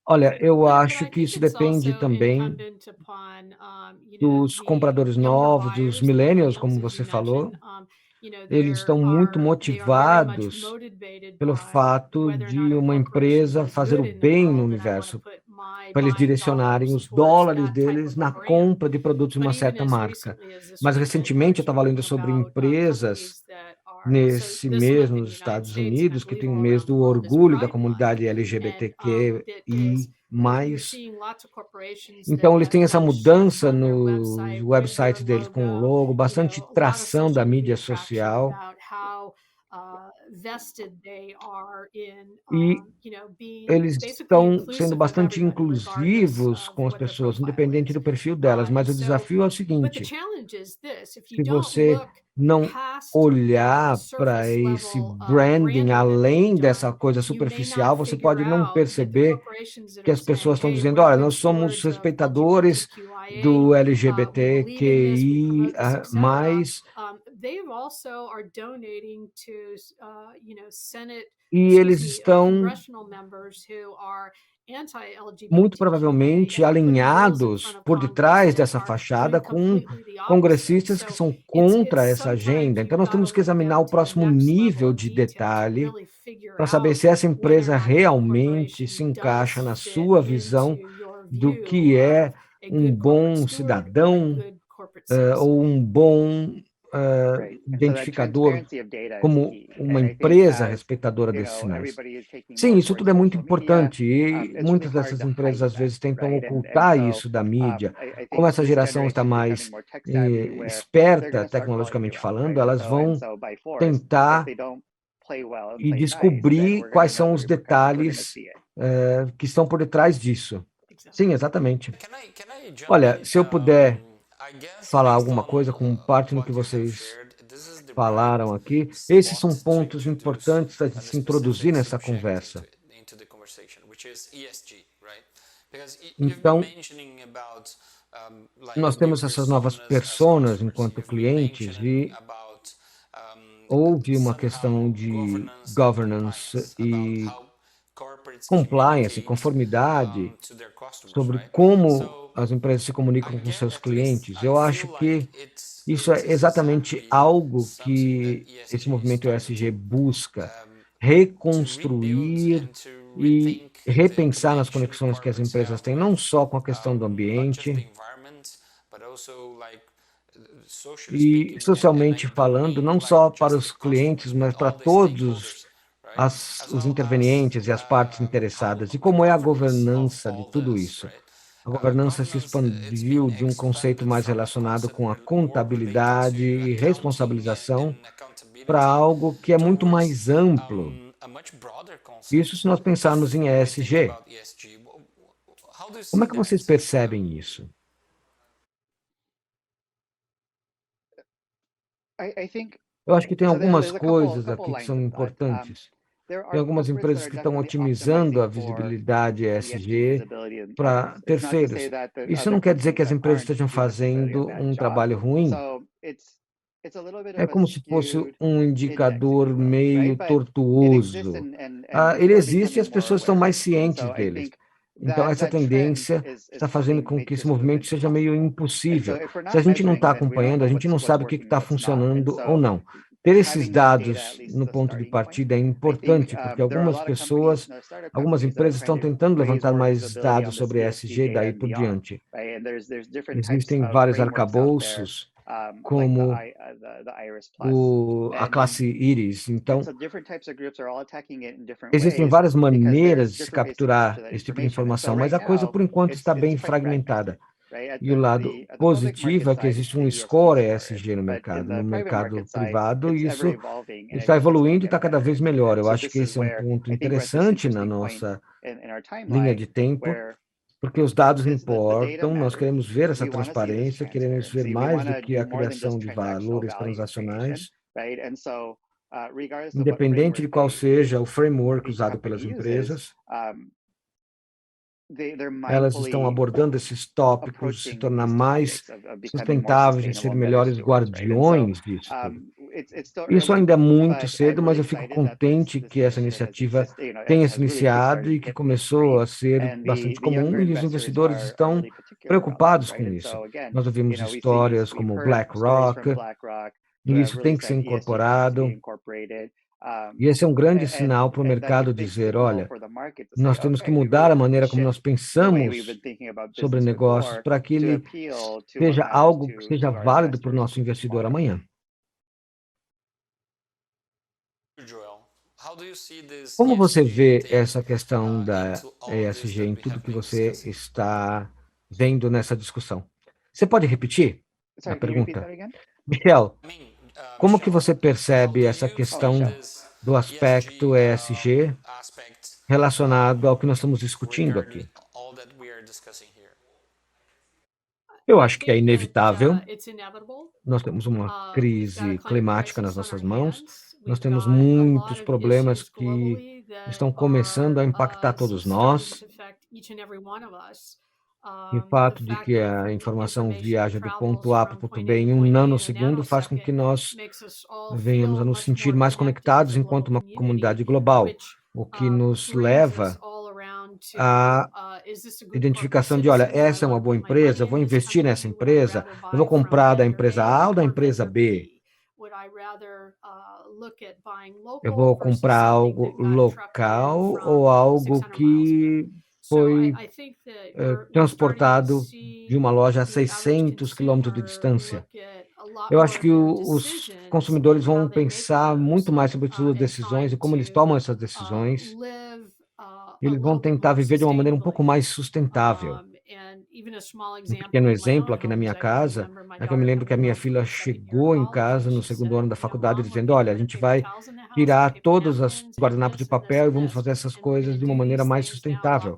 Olha, eu acho que isso depende também dos compradores novos, dos millennials, como você falou. Eles estão muito motivados pelo fato de uma empresa fazer o bem no universo, para eles direcionarem os dólares deles na compra de produtos de uma certa marca. Mas, recentemente, eu estava lendo sobre empresas nesse mês nos Estados Unidos, que tem o mês do orgulho da comunidade LGBTQI+. Então, eles têm essa mudança no website deles com o logo, bastante tração da mídia social. E eles estão sendo bastante inclusivos com as pessoas, independente do perfil delas. Mas o desafio é o seguinte: se você não olhar para esse branding além dessa coisa superficial, você pode não perceber que as pessoas estão dizendo, olha, nós somos respeitadores do LGBTQI+, e eles estão muito provavelmente alinhados por detrás dessa fachada com congressistas que são contra essa agenda. Então, nós temos que examinar o próximo nível de detalhe para saber se essa empresa realmente se encaixa na sua visão do que é um bom cidadão ou um bom identificador como uma empresa respeitadora desses sinais. Sim, isso tudo é muito importante e muitas dessas empresas às vezes tentam ocultar isso da mídia. Como essa geração está mais esperta, tecnologicamente falando, elas vão tentar e descobrir quais são os detalhes que estão por detrás disso. Sim, exatamente. Olha, se eu puder falar alguma coisa com parte no que vocês falaram aqui, esses são pontos importantes para se introduzir nessa conversa. Então, nós temos essas novas personas enquanto clientes e houve uma questão de governance e compliance, conformidade, sobre como as empresas se comunicam com seus clientes. Eu acho que isso é exatamente algo que esse movimento ESG busca, reconstruir e repensar nas conexões que as empresas têm, não só com a questão do ambiente, e socialmente falando, não só para os clientes, mas para todos os intervenientes e as partes interessadas. E como é a governança de tudo isso? A governança se expandiu de um conceito mais relacionado com a contabilidade e responsabilização para algo que é muito mais amplo. Isso se nós pensarmos em ESG. Como é que vocês percebem isso? Eu acho que tem algumas coisas aqui que são importantes. Tem algumas empresas que estão otimizando a visibilidade ESG para terceiros. Isso não quer dizer que as empresas estejam fazendo um trabalho ruim. É como se fosse um indicador meio tortuoso. Ele existe e as pessoas estão mais cientes deles. Então, essa tendência está fazendo com que esse movimento seja meio impossível. Se a gente não está acompanhando, a gente não sabe o que está funcionando ou não. Ter esses dados no ponto de partida é importante, porque algumas pessoas, algumas empresas estão tentando levantar mais dados sobre ESG e daí por diante. Existem vários arcabouços, como a classe IRIS. Então, existem várias maneiras de se capturar esse tipo de informação, mas a coisa, por enquanto, está bem fragmentada. E o lado positivo é que existe um score ESG no mercado privado, e isso está evoluindo e está cada vez melhor. Eu acho que esse é um ponto interessante na nossa linha de tempo, porque os dados importam, nós queremos ver essa transparência, queremos ver mais do que a criação de valores transacionais, independente de qual seja o framework usado pelas empresas. Elas estão abordando esses tópicos, se tornar mais sustentáveis, de ser melhores guardiões disso tudo. Isso ainda é muito cedo, mas eu fico contente que essa iniciativa tenha se iniciado e que começou a ser bastante comum, e os investidores estão preocupados com isso. Nós ouvimos histórias como BlackRock, e isso tem que ser incorporado. E esse é um grande sinal para o mercado dizer, olha, nós temos que mudar a maneira como nós pensamos sobre negócios para que ele seja algo que seja válido para o nosso investidor amanhã. Como você vê essa questão da ESG em tudo que você está vendo nessa discussão? Você pode repetir a pergunta? Michel, como que você percebe essa questão do aspecto ESG relacionado ao que nós estamos discutindo aqui? Eu acho que é inevitável. Nós temos uma crise climática nas nossas mãos. Nós temos muitos problemas que estão começando a impactar todos nós. E o fato de que a informação viaja do ponto A para o ponto B em 1 nanosegundo faz com que nós venhamos a nos sentir mais conectados enquanto uma comunidade global, o que nos leva à identificação de, olha, essa é uma boa empresa, eu vou investir nessa empresa, eu vou comprar da empresa A ou da empresa B? Eu vou comprar algo local ou algo que foi transportado de uma loja a 600 quilômetros de distância? Eu acho que os consumidores vão pensar muito mais sobre suas decisões e como eles tomam essas decisões. Eles vão tentar viver de uma maneira um pouco mais sustentável. Um pequeno exemplo aqui na minha casa é que eu me lembro que a minha filha chegou em casa no 2º ano da faculdade dizendo, olha, a gente vai tirar todos os guardanapos de papel e vamos fazer essas coisas de uma maneira mais sustentável.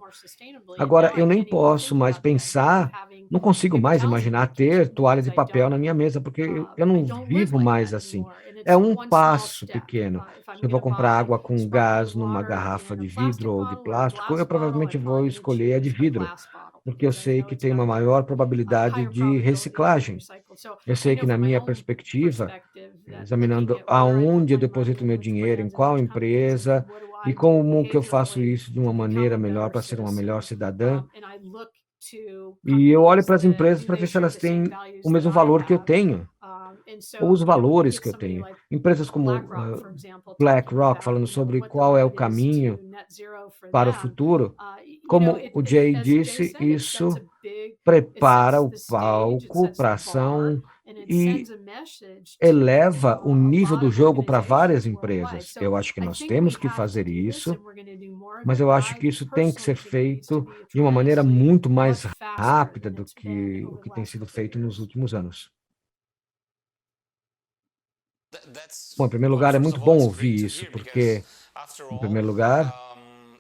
Agora, eu nem posso mais pensar, não consigo mais imaginar ter toalha de papel na minha mesa, porque eu não vivo mais assim. É um passo pequeno. Se eu vou comprar água com gás numa garrafa de vidro ou de plástico, eu provavelmente vou escolher a de vidro. porque eu sei que tem uma maior probabilidade de reciclagem. Eu sei que, na minha perspectiva, examinando aonde eu deposito meu dinheiro, em qual empresa, e como que eu faço isso de uma maneira melhor para ser uma melhor cidadã, e eu olho para as empresas para ver se elas têm o mesmo valor que eu tenho, ou os valores que eu tenho. Empresas como BlackRock, falando sobre qual é o caminho para o futuro, como o Jay disse, isso prepara o palco para ação e eleva o nível do jogo para várias empresas. Eu acho que nós temos que fazer isso, mas eu acho que isso tem que ser feito de uma maneira muito mais rápida do que o que tem sido feito nos últimos anos. Bom, em primeiro lugar, é muito bom ouvir isso, porque, em primeiro lugar,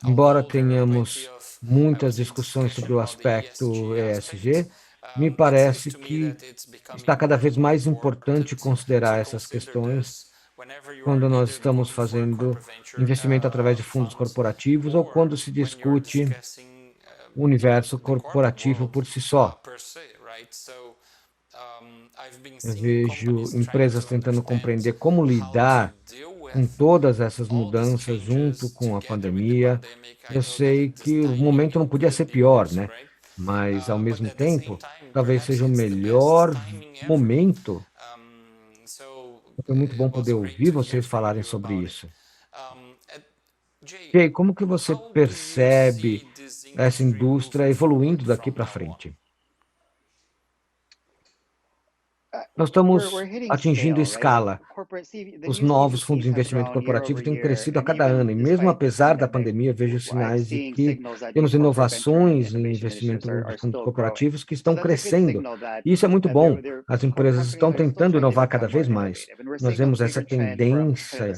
embora tenhamos muitas discussões sobre o aspecto ESG, me parece que está cada vez mais importante considerar essas questões quando nós estamos fazendo investimento através de fundos corporativos ou quando se discute o universo corporativo por si só. Eu vejo empresas tentando compreender como lidar com todas essas mudanças junto com a pandemia. Eu sei que o momento não podia ser pior, né? Mas, ao mesmo tempo, talvez seja o melhor momento. Foi muito bom poder ouvir vocês falarem sobre isso. Jay, como que você percebe essa indústria evoluindo daqui para frente? Nós estamos atingindo escala. Os novos fundos de investimento corporativo têm crescido a cada ano, e mesmo apesar da pandemia, vejo sinais de que temos inovações em investimento de fundos corporativos que estão crescendo. E isso é muito bom. As empresas estão tentando inovar cada vez mais. Nós vemos essa tendência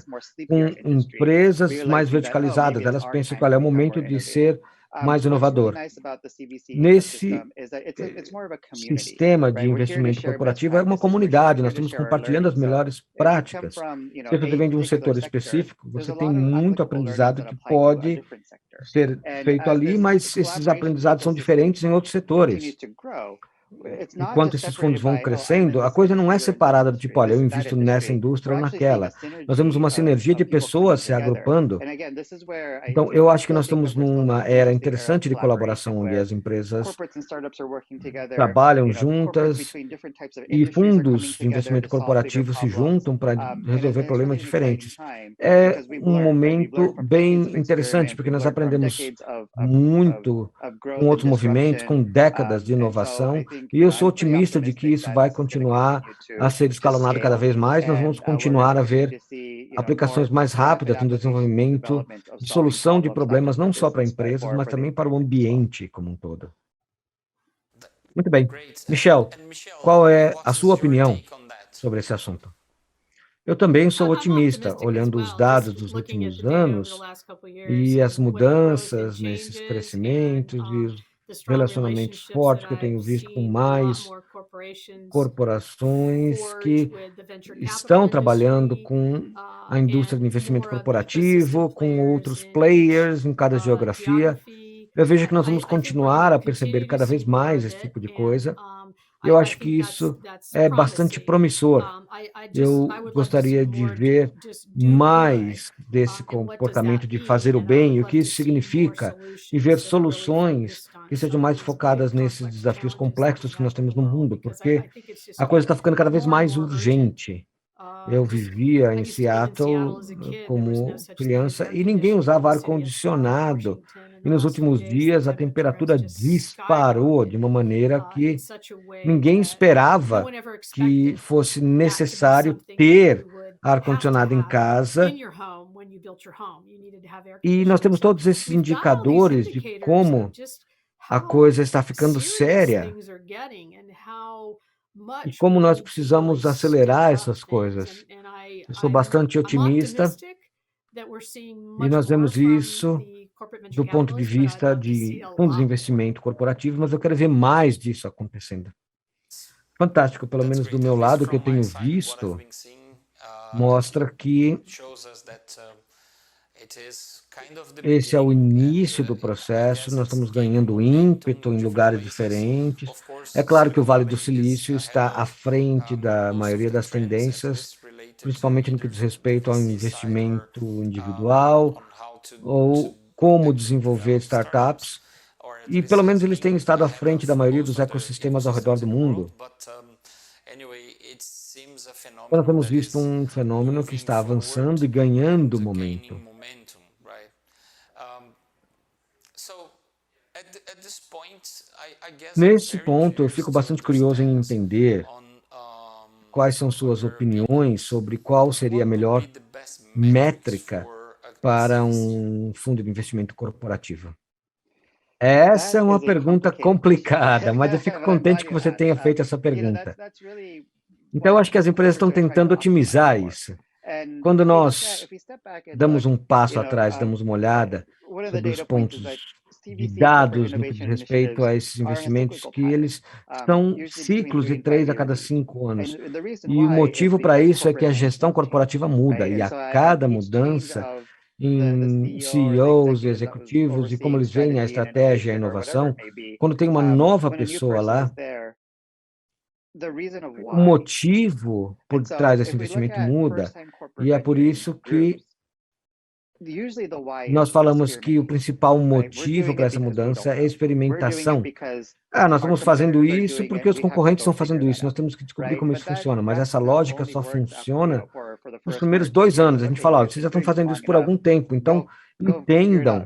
com empresas mais verticalizadas. Elas pensam qual é o momento de ser mais inovador. Nesse sistema de investimento corporativo é uma comunidade, nós estamos compartilhando as melhores práticas. Se você vem de um setor específico, você tem muito aprendizado que pode ser feito ali, mas esses aprendizados são diferentes em outros setores. Enquanto esses fundos vão crescendo, a coisa não é separada do tipo, olha, eu invisto nessa indústria ou naquela. Nós temos uma sinergia de pessoas se agrupando. Então, eu acho que nós estamos numa era interessante de colaboração, onde as empresas trabalham juntas e fundos de investimento corporativo se juntam para resolver problemas diferentes. É um momento bem interessante, porque nós aprendemos muito com outros movimentos, com décadas de inovação, e eu sou otimista de que isso vai continuar a ser escalonado cada vez mais. Nós vamos continuar a ver aplicações mais rápidas no desenvolvimento de solução de problemas, não só para empresas, mas também para o ambiente como um todo. Muito bem. Michel, qual é a sua opinião sobre esse assunto? Eu também sou otimista, olhando os dados dos últimos anos e as mudanças nesses crescimentos e os relacionamentos fortes que eu tenho visto com mais corporações que estão trabalhando com a indústria de investimento corporativo, com outros players em cada geografia. Eu vejo que nós vamos continuar a perceber cada vez mais esse tipo de coisa. Eu acho que isso é bastante promissor. Eu gostaria de ver mais desse comportamento de fazer o bem e o que isso significa, e ver soluções que sejam mais focadas nesses desafios complexos que nós temos no mundo, porque a coisa está ficando cada vez mais urgente. Eu vivia em Seattle como criança e ninguém usava ar-condicionado. E nos últimos dias a temperatura disparou de uma maneira que ninguém esperava que fosse necessário ter ar-condicionado em casa. E nós temos todos esses indicadores de como a coisa está ficando séria e como nós precisamos acelerar essas coisas. Eu sou bastante otimista e nós vemos isso do ponto de vista de fundos de investimento corporativo, mas eu quero ver mais disso acontecendo. Fantástico, pelo menos do meu lado, o que eu tenho visto mostra que Esse é o início do processo, nós estamos ganhando ímpeto em lugares diferentes. É claro que o Vale do Silício está à frente da maioria das tendências, principalmente no que diz respeito ao investimento individual ou como desenvolver startups, e pelo menos eles têm estado à frente da maioria dos ecossistemas ao redor do mundo. Nós temos visto um fenômeno que está avançando e ganhando momento. Nesse ponto, eu fico bastante curioso em entender quais são suas opiniões sobre qual seria a melhor métrica para um fundo de investimento corporativo. Essa é uma pergunta complicada, mas eu fico contente que você tenha feito essa pergunta. Então, eu acho que as empresas estão tentando otimizar isso. Quando nós damos um passo atrás, damos uma olhada sobre os pontos de dados no que diz respeito a esses investimentos, que eles são ciclos de 3 a cada 5 anos. E o motivo para isso é que a gestão corporativa muda, e a cada mudança em CEOs, executivos, e como eles veem a estratégia e a inovação, quando tem uma nova pessoa lá, o motivo por trás desse investimento muda, e é por isso que nós falamos que o principal motivo para essa mudança é a experimentação. Nós estamos fazendo isso porque os concorrentes estão fazendo isso, nós temos que descobrir como isso funciona, mas essa lógica só funciona nos primeiros 2 anos. A gente fala, vocês já estão fazendo isso por algum tempo, então entendam,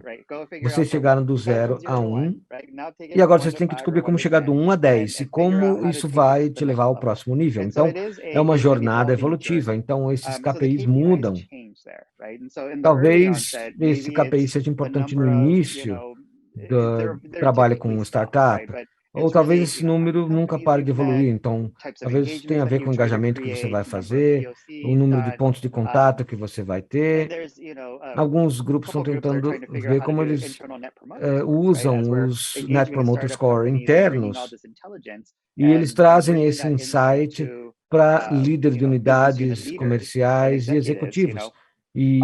vocês chegaram do 0 a 1, e agora vocês têm que descobrir como chegar do 1 a 10, e como isso vai te levar ao próximo nível. Então, é uma jornada evolutiva, então esses KPIs mudam. Talvez esse KPI seja importante no início do trabalho com startup, ou talvez esse número nunca pare de evoluir. Então, talvez isso tenha a ver com o engajamento que você vai fazer, o número de pontos de contato que você vai ter. Alguns grupos estão tentando ver como eles usam os Net Promoter Score internos, e eles trazem esse insight para líderes de unidades comerciais e executivos. E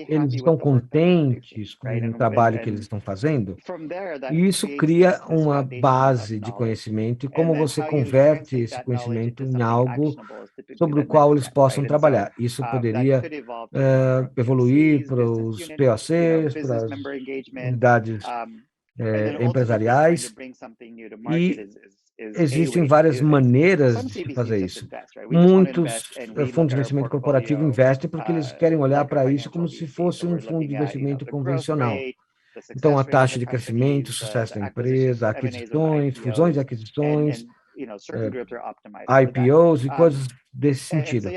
eles estão contentes com o trabalho que eles estão fazendo, e isso cria uma base de conhecimento e como você converte esse conhecimento em algo sobre o qual eles possam trabalhar. Isso poderia evoluir para os POCs, para as unidades empresariais, e existem várias maneiras de se fazer isso. Muitos fundos de investimento corporativo investem porque eles querem olhar para isso como se fosse um fundo de investimento convencional. Então, a taxa de crescimento, sucesso da empresa, aquisições, fusões e aquisições, IPOs e coisas desse sentido.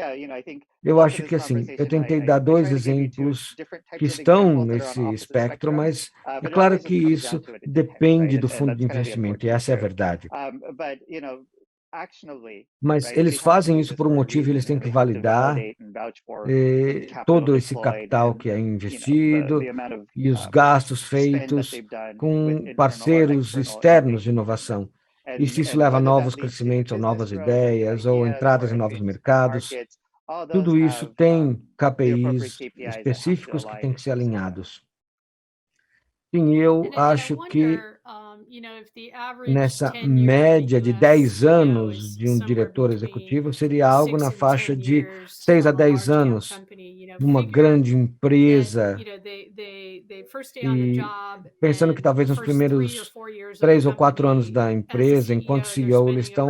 Eu acho que, assim, eu tentei dar 2 exemplos que estão nesse espectro, mas é claro que isso depende do fundo de investimento, e essa é a verdade. Mas eles fazem isso por um motivo, eles têm que validar todo esse capital que é investido e os gastos feitos com parceiros externos de inovação. E se isso leva a novos crescimentos, ou novas ideias, ou entradas em novos mercados, tudo isso tem KPIs específicos que têm que ser alinhados. Sim, eu acho que nessa média de 10 anos de um diretor executivo seria algo na faixa de 6 a 10 anos numa grande empresa, e pensando que talvez nos primeiros 3 ou 4 anos da empresa, enquanto CEO, eles estão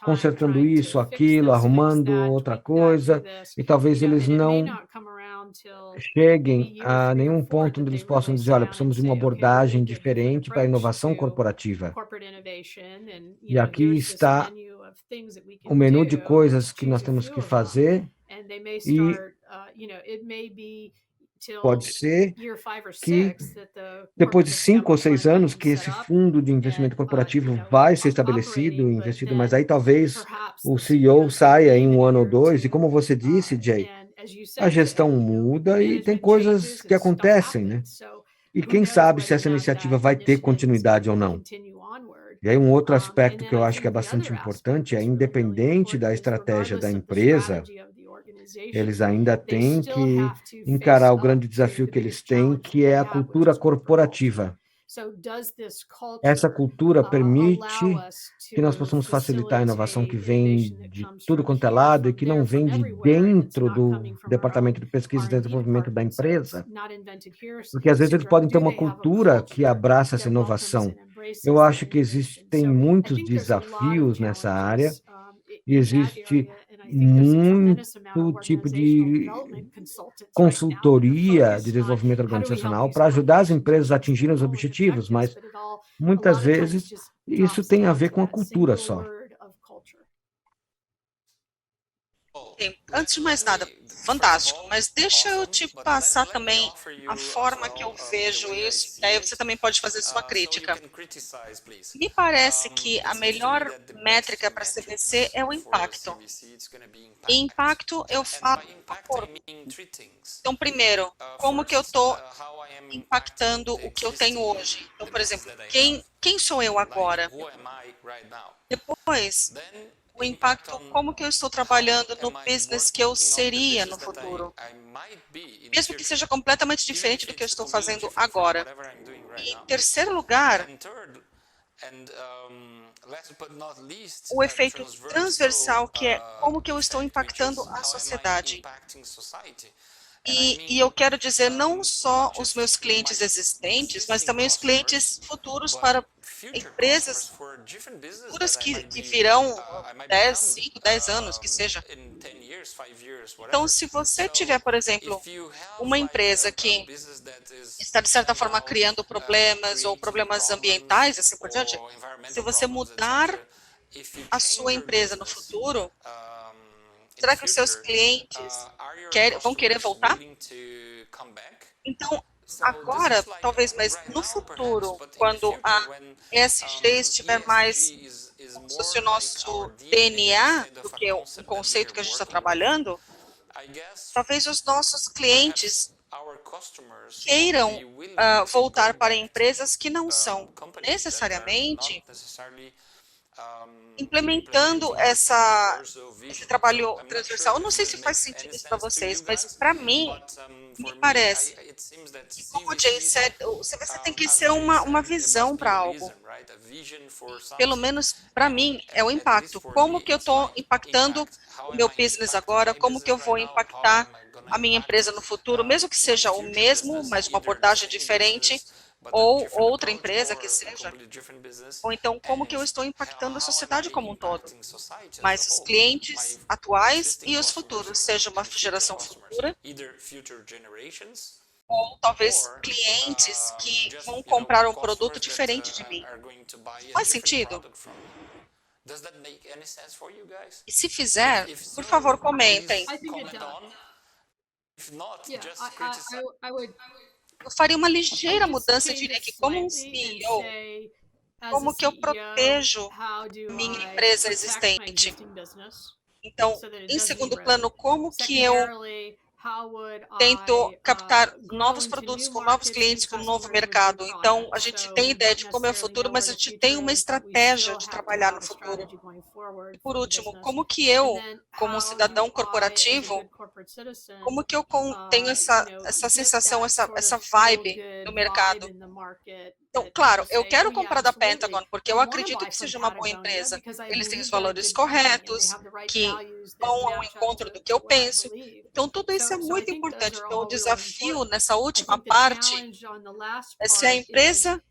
consertando isso, aquilo, arrumando outra coisa, e talvez eles não cheguem a nenhum ponto onde eles possam dizer, olha, precisamos de uma abordagem diferente para a inovação corporativa. E aqui está o menu de coisas que nós temos que fazer, e pode ser que depois de 5 ou 6 anos que esse fundo de investimento corporativo vai ser estabelecido, investido, mas aí talvez o CEO saia em 1 ano ou 2, e como você disse, Jay, a gestão muda e tem coisas que acontecem, né? E quem sabe se essa iniciativa vai ter continuidade ou não. E aí um outro aspecto que eu acho que é bastante importante é, independente da estratégia da empresa, Eles ainda têm que encarar o grande desafio que eles têm, que é a cultura corporativa. Essa cultura permite que nós possamos facilitar a inovação que vem de tudo quanto é lado e que não vem de dentro do departamento de pesquisa e desenvolvimento da empresa, porque às vezes eles podem ter uma cultura que abraça essa inovação. Eu acho que existem muitos desafios nessa área e existe muito tipo de consultoria de desenvolvimento organizacional para ajudar as empresas a atingirem os objetivos, mas muitas vezes isso tem a ver com a cultura só. Antes de mais nada, fantástico, mas deixa eu te passar também a forma que eu vejo isso, e aí você também pode fazer sua crítica. Me parece que a melhor métrica para CVC é o impacto. E impacto eu falo por mim. Então, primeiro, como que eu estou impactando o que eu tenho hoje? Então, por exemplo, quem sou eu agora? Depois, o impacto, como que eu estou trabalhando no business que eu seria no futuro, mesmo que seja completamente diferente do que eu estou fazendo agora. E em terceiro lugar, o efeito transversal, que é como que eu estou impactando a sociedade. E eu quero dizer não só os meus clientes existentes, mas também os clientes futuros para empresas futuras que virão 10, 5, 10 anos, que seja. Então, se você tiver, por exemplo, uma empresa que está, de certa forma, criando problemas ou problemas ambientais, assim por diante, se você mudar a sua empresa no futuro, será que os seus clientes vão querer voltar? Então, agora, talvez, mas no futuro, quando a ESG estiver mais como se fosse o nosso DNA do que o conceito que a gente está trabalhando, talvez os nossos clientes queiram voltar para empresas que não são necessariamente implementando esse trabalho transversal. Eu não sei se faz sentido isso para vocês, mas para mim, me parece que, como o Jay disse, o CVC tem que ser uma visão para algo. Pelo menos, para mim, é o impacto. Como que eu estou impactando o meu business agora? Como que eu vou impactar a minha empresa no futuro? Mesmo que seja o mesmo, mas uma abordagem diferente, ou outra empresa que seja, ou então como que eu estou impactando a sociedade como um todo, mas os clientes atuais e os futuros, seja uma geração futura, ou talvez clientes que vão comprar um produto diferente de mim. Faz sentido? E se fizer, por favor, comentem. Eu faria uma ligeira mudança, eu diria que como um CEO, como que eu protejo minha empresa existente? Então, em segundo plano, como que eu tento captar novos produtos com novos clientes, com um novo mercado? Então, a gente tem ideia de como é o futuro, mas a gente tem uma estratégia de trabalhar no futuro. E, por último, como que eu, como um cidadão corporativo, como que eu tenho essa sensação, essa vibe no mercado? Então, claro, eu quero comprar da Pentagon, porque eu acredito que seja uma boa empresa. Eles têm os valores corretos, que vão ao encontro do que eu penso. Então, tudo isso é muito importante. Então, o desafio nessa última parte é se a empresa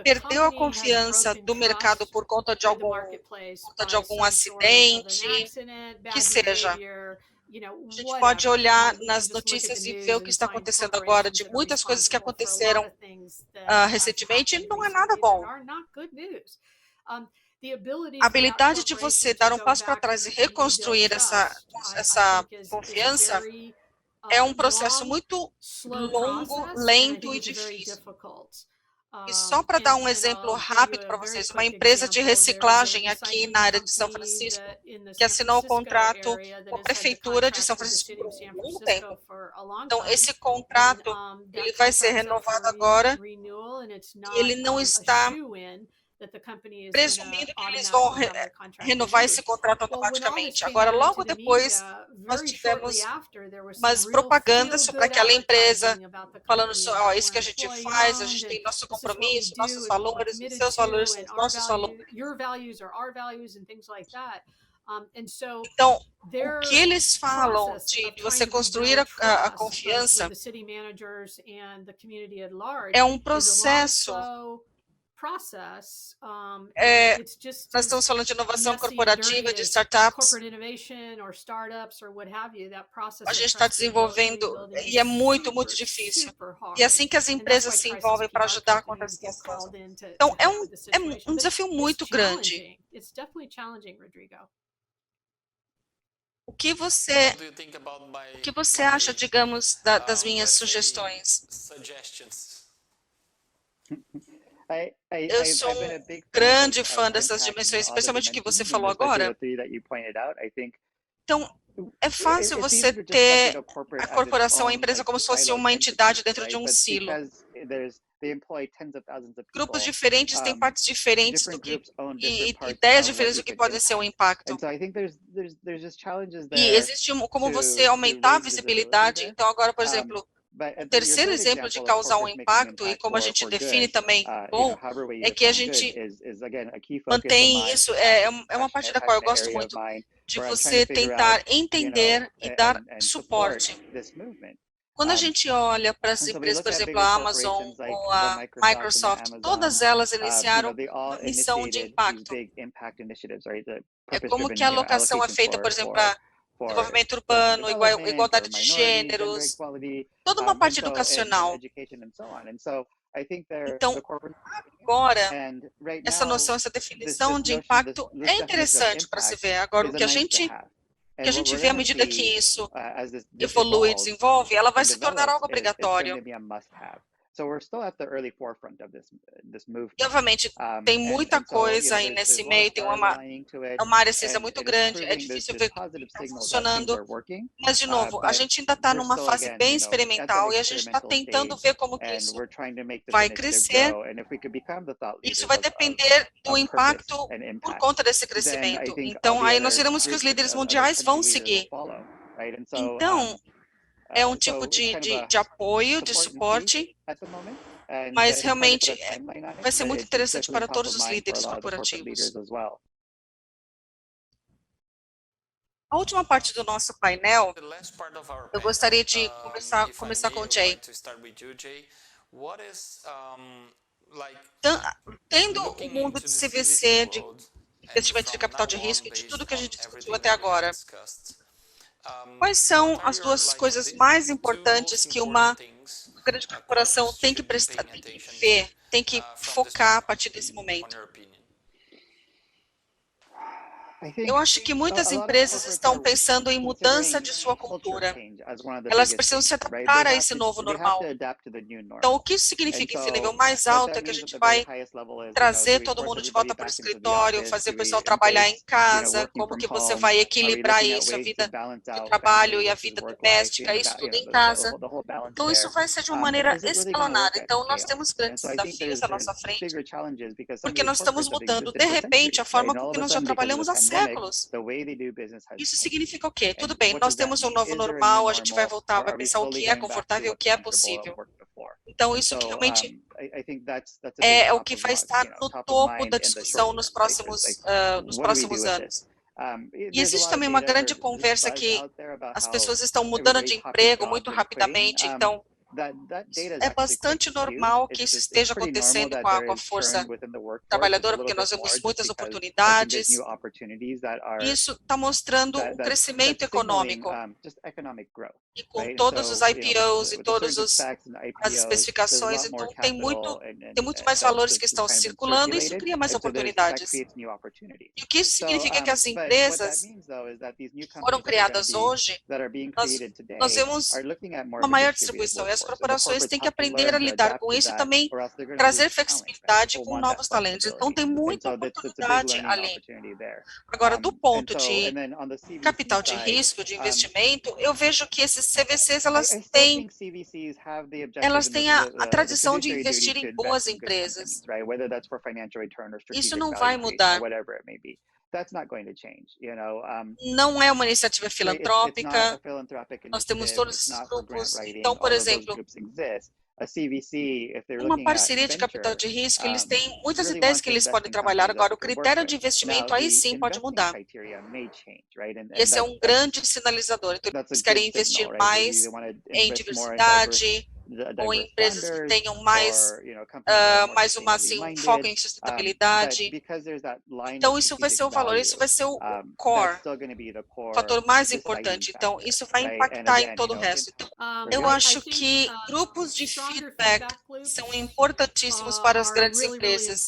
perdeu a confiança do mercado por conta de algum acidente, que seja. A gente pode olhar nas notícias e ver o que está acontecendo agora, de muitas coisas que aconteceram recentemente, e não é nada bom. A habilidade de você dar um passo para trás e reconstruir essa confiança é um processo muito longo, lento e difícil. E só para dar um exemplo rápido para vocês, uma empresa de reciclagem aqui na área de São Francisco, que assinou um contrato com a Prefeitura de São Francisco por um longo tempo. Então, esse contrato ele vai ser renovado agora e ele não está presumindo que eles vão renovar esse contrato automaticamente. Agora, logo depois, nós tivemos umas propagandas sobre aquela empresa, falando sobre, ó, isso que a gente faz, a gente tem nosso compromisso, nossos valores, seus valores são os nossos valores. Então, o que eles falam de você construir a confiança é um processo. Nós estamos falando de inovação corporativa, de startups. A gente está desenvolvendo e é muito, muito difícil. E é assim que as empresas se envolvem para ajudar contra a situação. Então, é um desafio muito grande. O que você acha, digamos, das minhas sugestões? Eu sou um grande fã dessas dimensões, especialmente o que você falou agora. Então, é fácil você ter a corporação, a empresa, como se fosse uma entidade dentro de um silo. Grupos diferentes têm partes diferentes e ideias diferentes do que pode ser um impacto. E existe como você aumentar a visibilidade. Então, agora, por exemplo, o terceiro exemplo de causar um impacto, e como a gente define também bom, é que a gente mantém isso, é uma parte da qual eu gosto muito, de você tentar entender e dar suporte. Quando a gente olha para as empresas, por exemplo, a Amazon ou a Microsoft, todas elas iniciaram uma missão de impacto. É como que a alocação é feita, por exemplo, para desenvolvimento urbano, igualdade de gêneros, toda uma parte educacional. Então, agora, essa noção, essa definição de impacto é interessante para se ver. Agora, o que a gente vê à medida que isso evolui e desenvolve, ela vai se tornar algo obrigatório. E, obviamente, tem muita coisa aí nesse meio, tem uma área cinza muito grande, é difícil ver como está funcionando, mas, de novo, a gente ainda está numa fase bem experimental e a gente está tentando ver como que isso vai crescer. Isso vai depender do impacto por conta desse crescimento. Então, aí nós veremos que os líderes mundiais vão seguir. Então, é um tipo de apoio, de suporte, mas realmente vai ser muito interessante para todos os líderes corporativos. A última parte do nosso painel, eu gostaria de começar com o Jay. Tendo o mundo de CVC, de investimento de capital de risco, e de tudo que a gente discutiu até agora, quais são as duas coisas mais importantes que uma grande corporação tem que prestar, tem que ver, tem que focar a partir desse momento? Eu acho que muitas empresas estão pensando em mudança de sua cultura. Elas precisam se adaptar a esse novo normal. Então, o que isso significa esse nível mais alto é que a gente vai trazer todo mundo de volta para o escritório, fazer o pessoal trabalhar em casa, como que você vai equilibrar isso, a vida de trabalho e a vida doméstica, isso tudo em casa. Então, isso vai ser de uma maneira escalonada. Então, nós temos grandes desafios à nossa frente, porque nós estamos mudando, de repente, a forma com que nós já trabalhamos há séculos. Isso significa o quê? Tudo bem, nós temos um novo normal, a gente vai voltar, vai pensar o que é confortável, o que é possível. Então, isso que realmente é o que vai estar no topo da discussão nos próximos anos. E existe também uma grande conversa que as pessoas estão mudando de emprego muito rapidamente, então é bastante normal que isso esteja acontecendo com a força trabalhadora, porque nós vemos muitas oportunidades. Isso está mostrando o crescimento econômico. E com todos os IPOs e todas as especificações, então tem muito mais valores que estão circulando e isso cria mais oportunidades. E o que isso significa que as empresas que foram criadas hoje, nós vemos uma maior distribuição. E as corporações têm que aprender a lidar com isso e também trazer flexibilidade com novos talentos. Então, tem muita oportunidade ali. Agora, do ponto de capital de risco, de investimento, eu vejo que esses CVCs, elas têm a tradição de investir em boas empresas. Isso não vai mudar. Não é uma iniciativa filantrópica, nós temos todos esses grupos. Então, por exemplo, uma parceria de capital de risco, eles têm muitas ideias que eles podem trabalhar. Agora, o critério de investimento, aí sim pode mudar. Esse é um grande sinalizador. Então, eles querem investir mais em diversidade, ou em empresas que tenham mais um foco em sustentabilidade. Então, isso vai ser o valor, isso vai ser o core, o fator mais importante. Então, isso vai impactar em todo o resto. Então, eu acho que grupos de feedback são importantíssimos para as grandes empresas.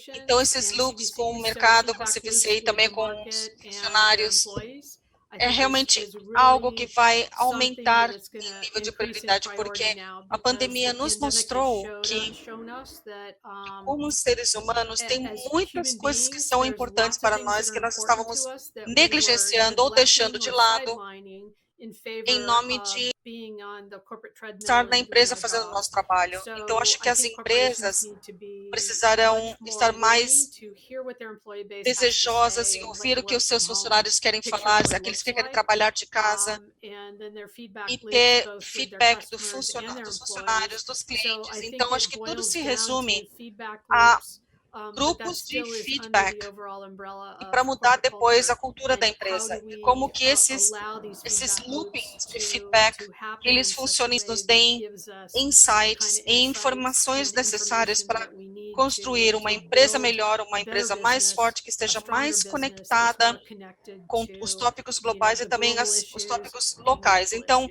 Então, esses loops com o mercado, com o CVC e também com os funcionários, é realmente algo que vai aumentar em nível de prioridade, porque a pandemia nos mostrou que, como seres humanos, tem muitas coisas que são importantes para nós que nós estávamos negligenciando ou deixando de lado em nome de estar na empresa fazendo o nosso trabalho. Então, acho que as empresas precisarão estar mais desejosas em ouvir o que os seus funcionários querem falar, aqueles que querem trabalhar de casa, e ter feedback dos funcionários, dos clientes. Então, acho que tudo se resume a grupos de feedback e para mudar depois a cultura da empresa. E como que esses loopings de feedback, eles funcionem, nos deem insights e informações necessárias para construir uma empresa melhor, uma empresa mais forte, que esteja mais conectada com os tópicos globais e também os tópicos locais. Então,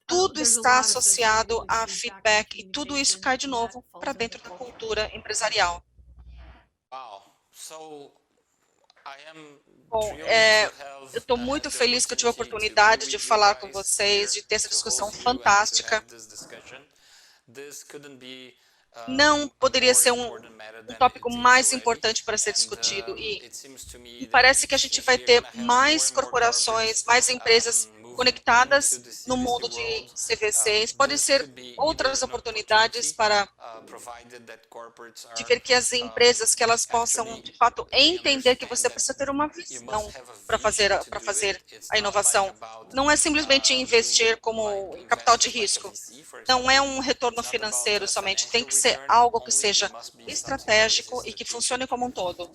tudo está associado a feedback e tudo isso cai de novo para dentro da cultura empresarial. Bom, eu estou muito feliz que eu tive a oportunidade de falar com vocês, de ter essa discussão fantástica. Não poderia ser um tópico mais importante para ser discutido e parece que a gente vai ter mais corporações, mais empresas conectadas no mundo de CVCs. Podem ser outras oportunidades para de ver que as empresas, que elas possam, de fato, entender que você precisa ter uma visão para fazer a inovação. Não é simplesmente investir como em capital de risco. Não é um retorno financeiro somente. Tem que ser algo que seja estratégico e que funcione como um todo.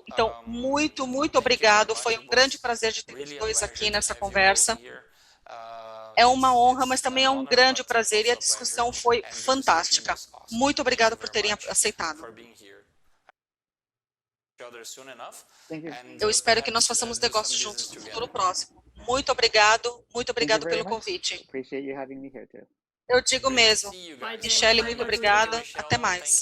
Então, muito, muito obrigado. Foi um grande prazer de ter os dois aqui nessa conversa. É uma honra, mas também é um grande prazer e a discussão foi fantástica. Muito obrigado por terem aceitado. Eu espero que nós façamos negócios juntos no futuro próximo. Muito obrigado pelo convite. Eu digo mesmo. Michele, muito obrigada. Até mais.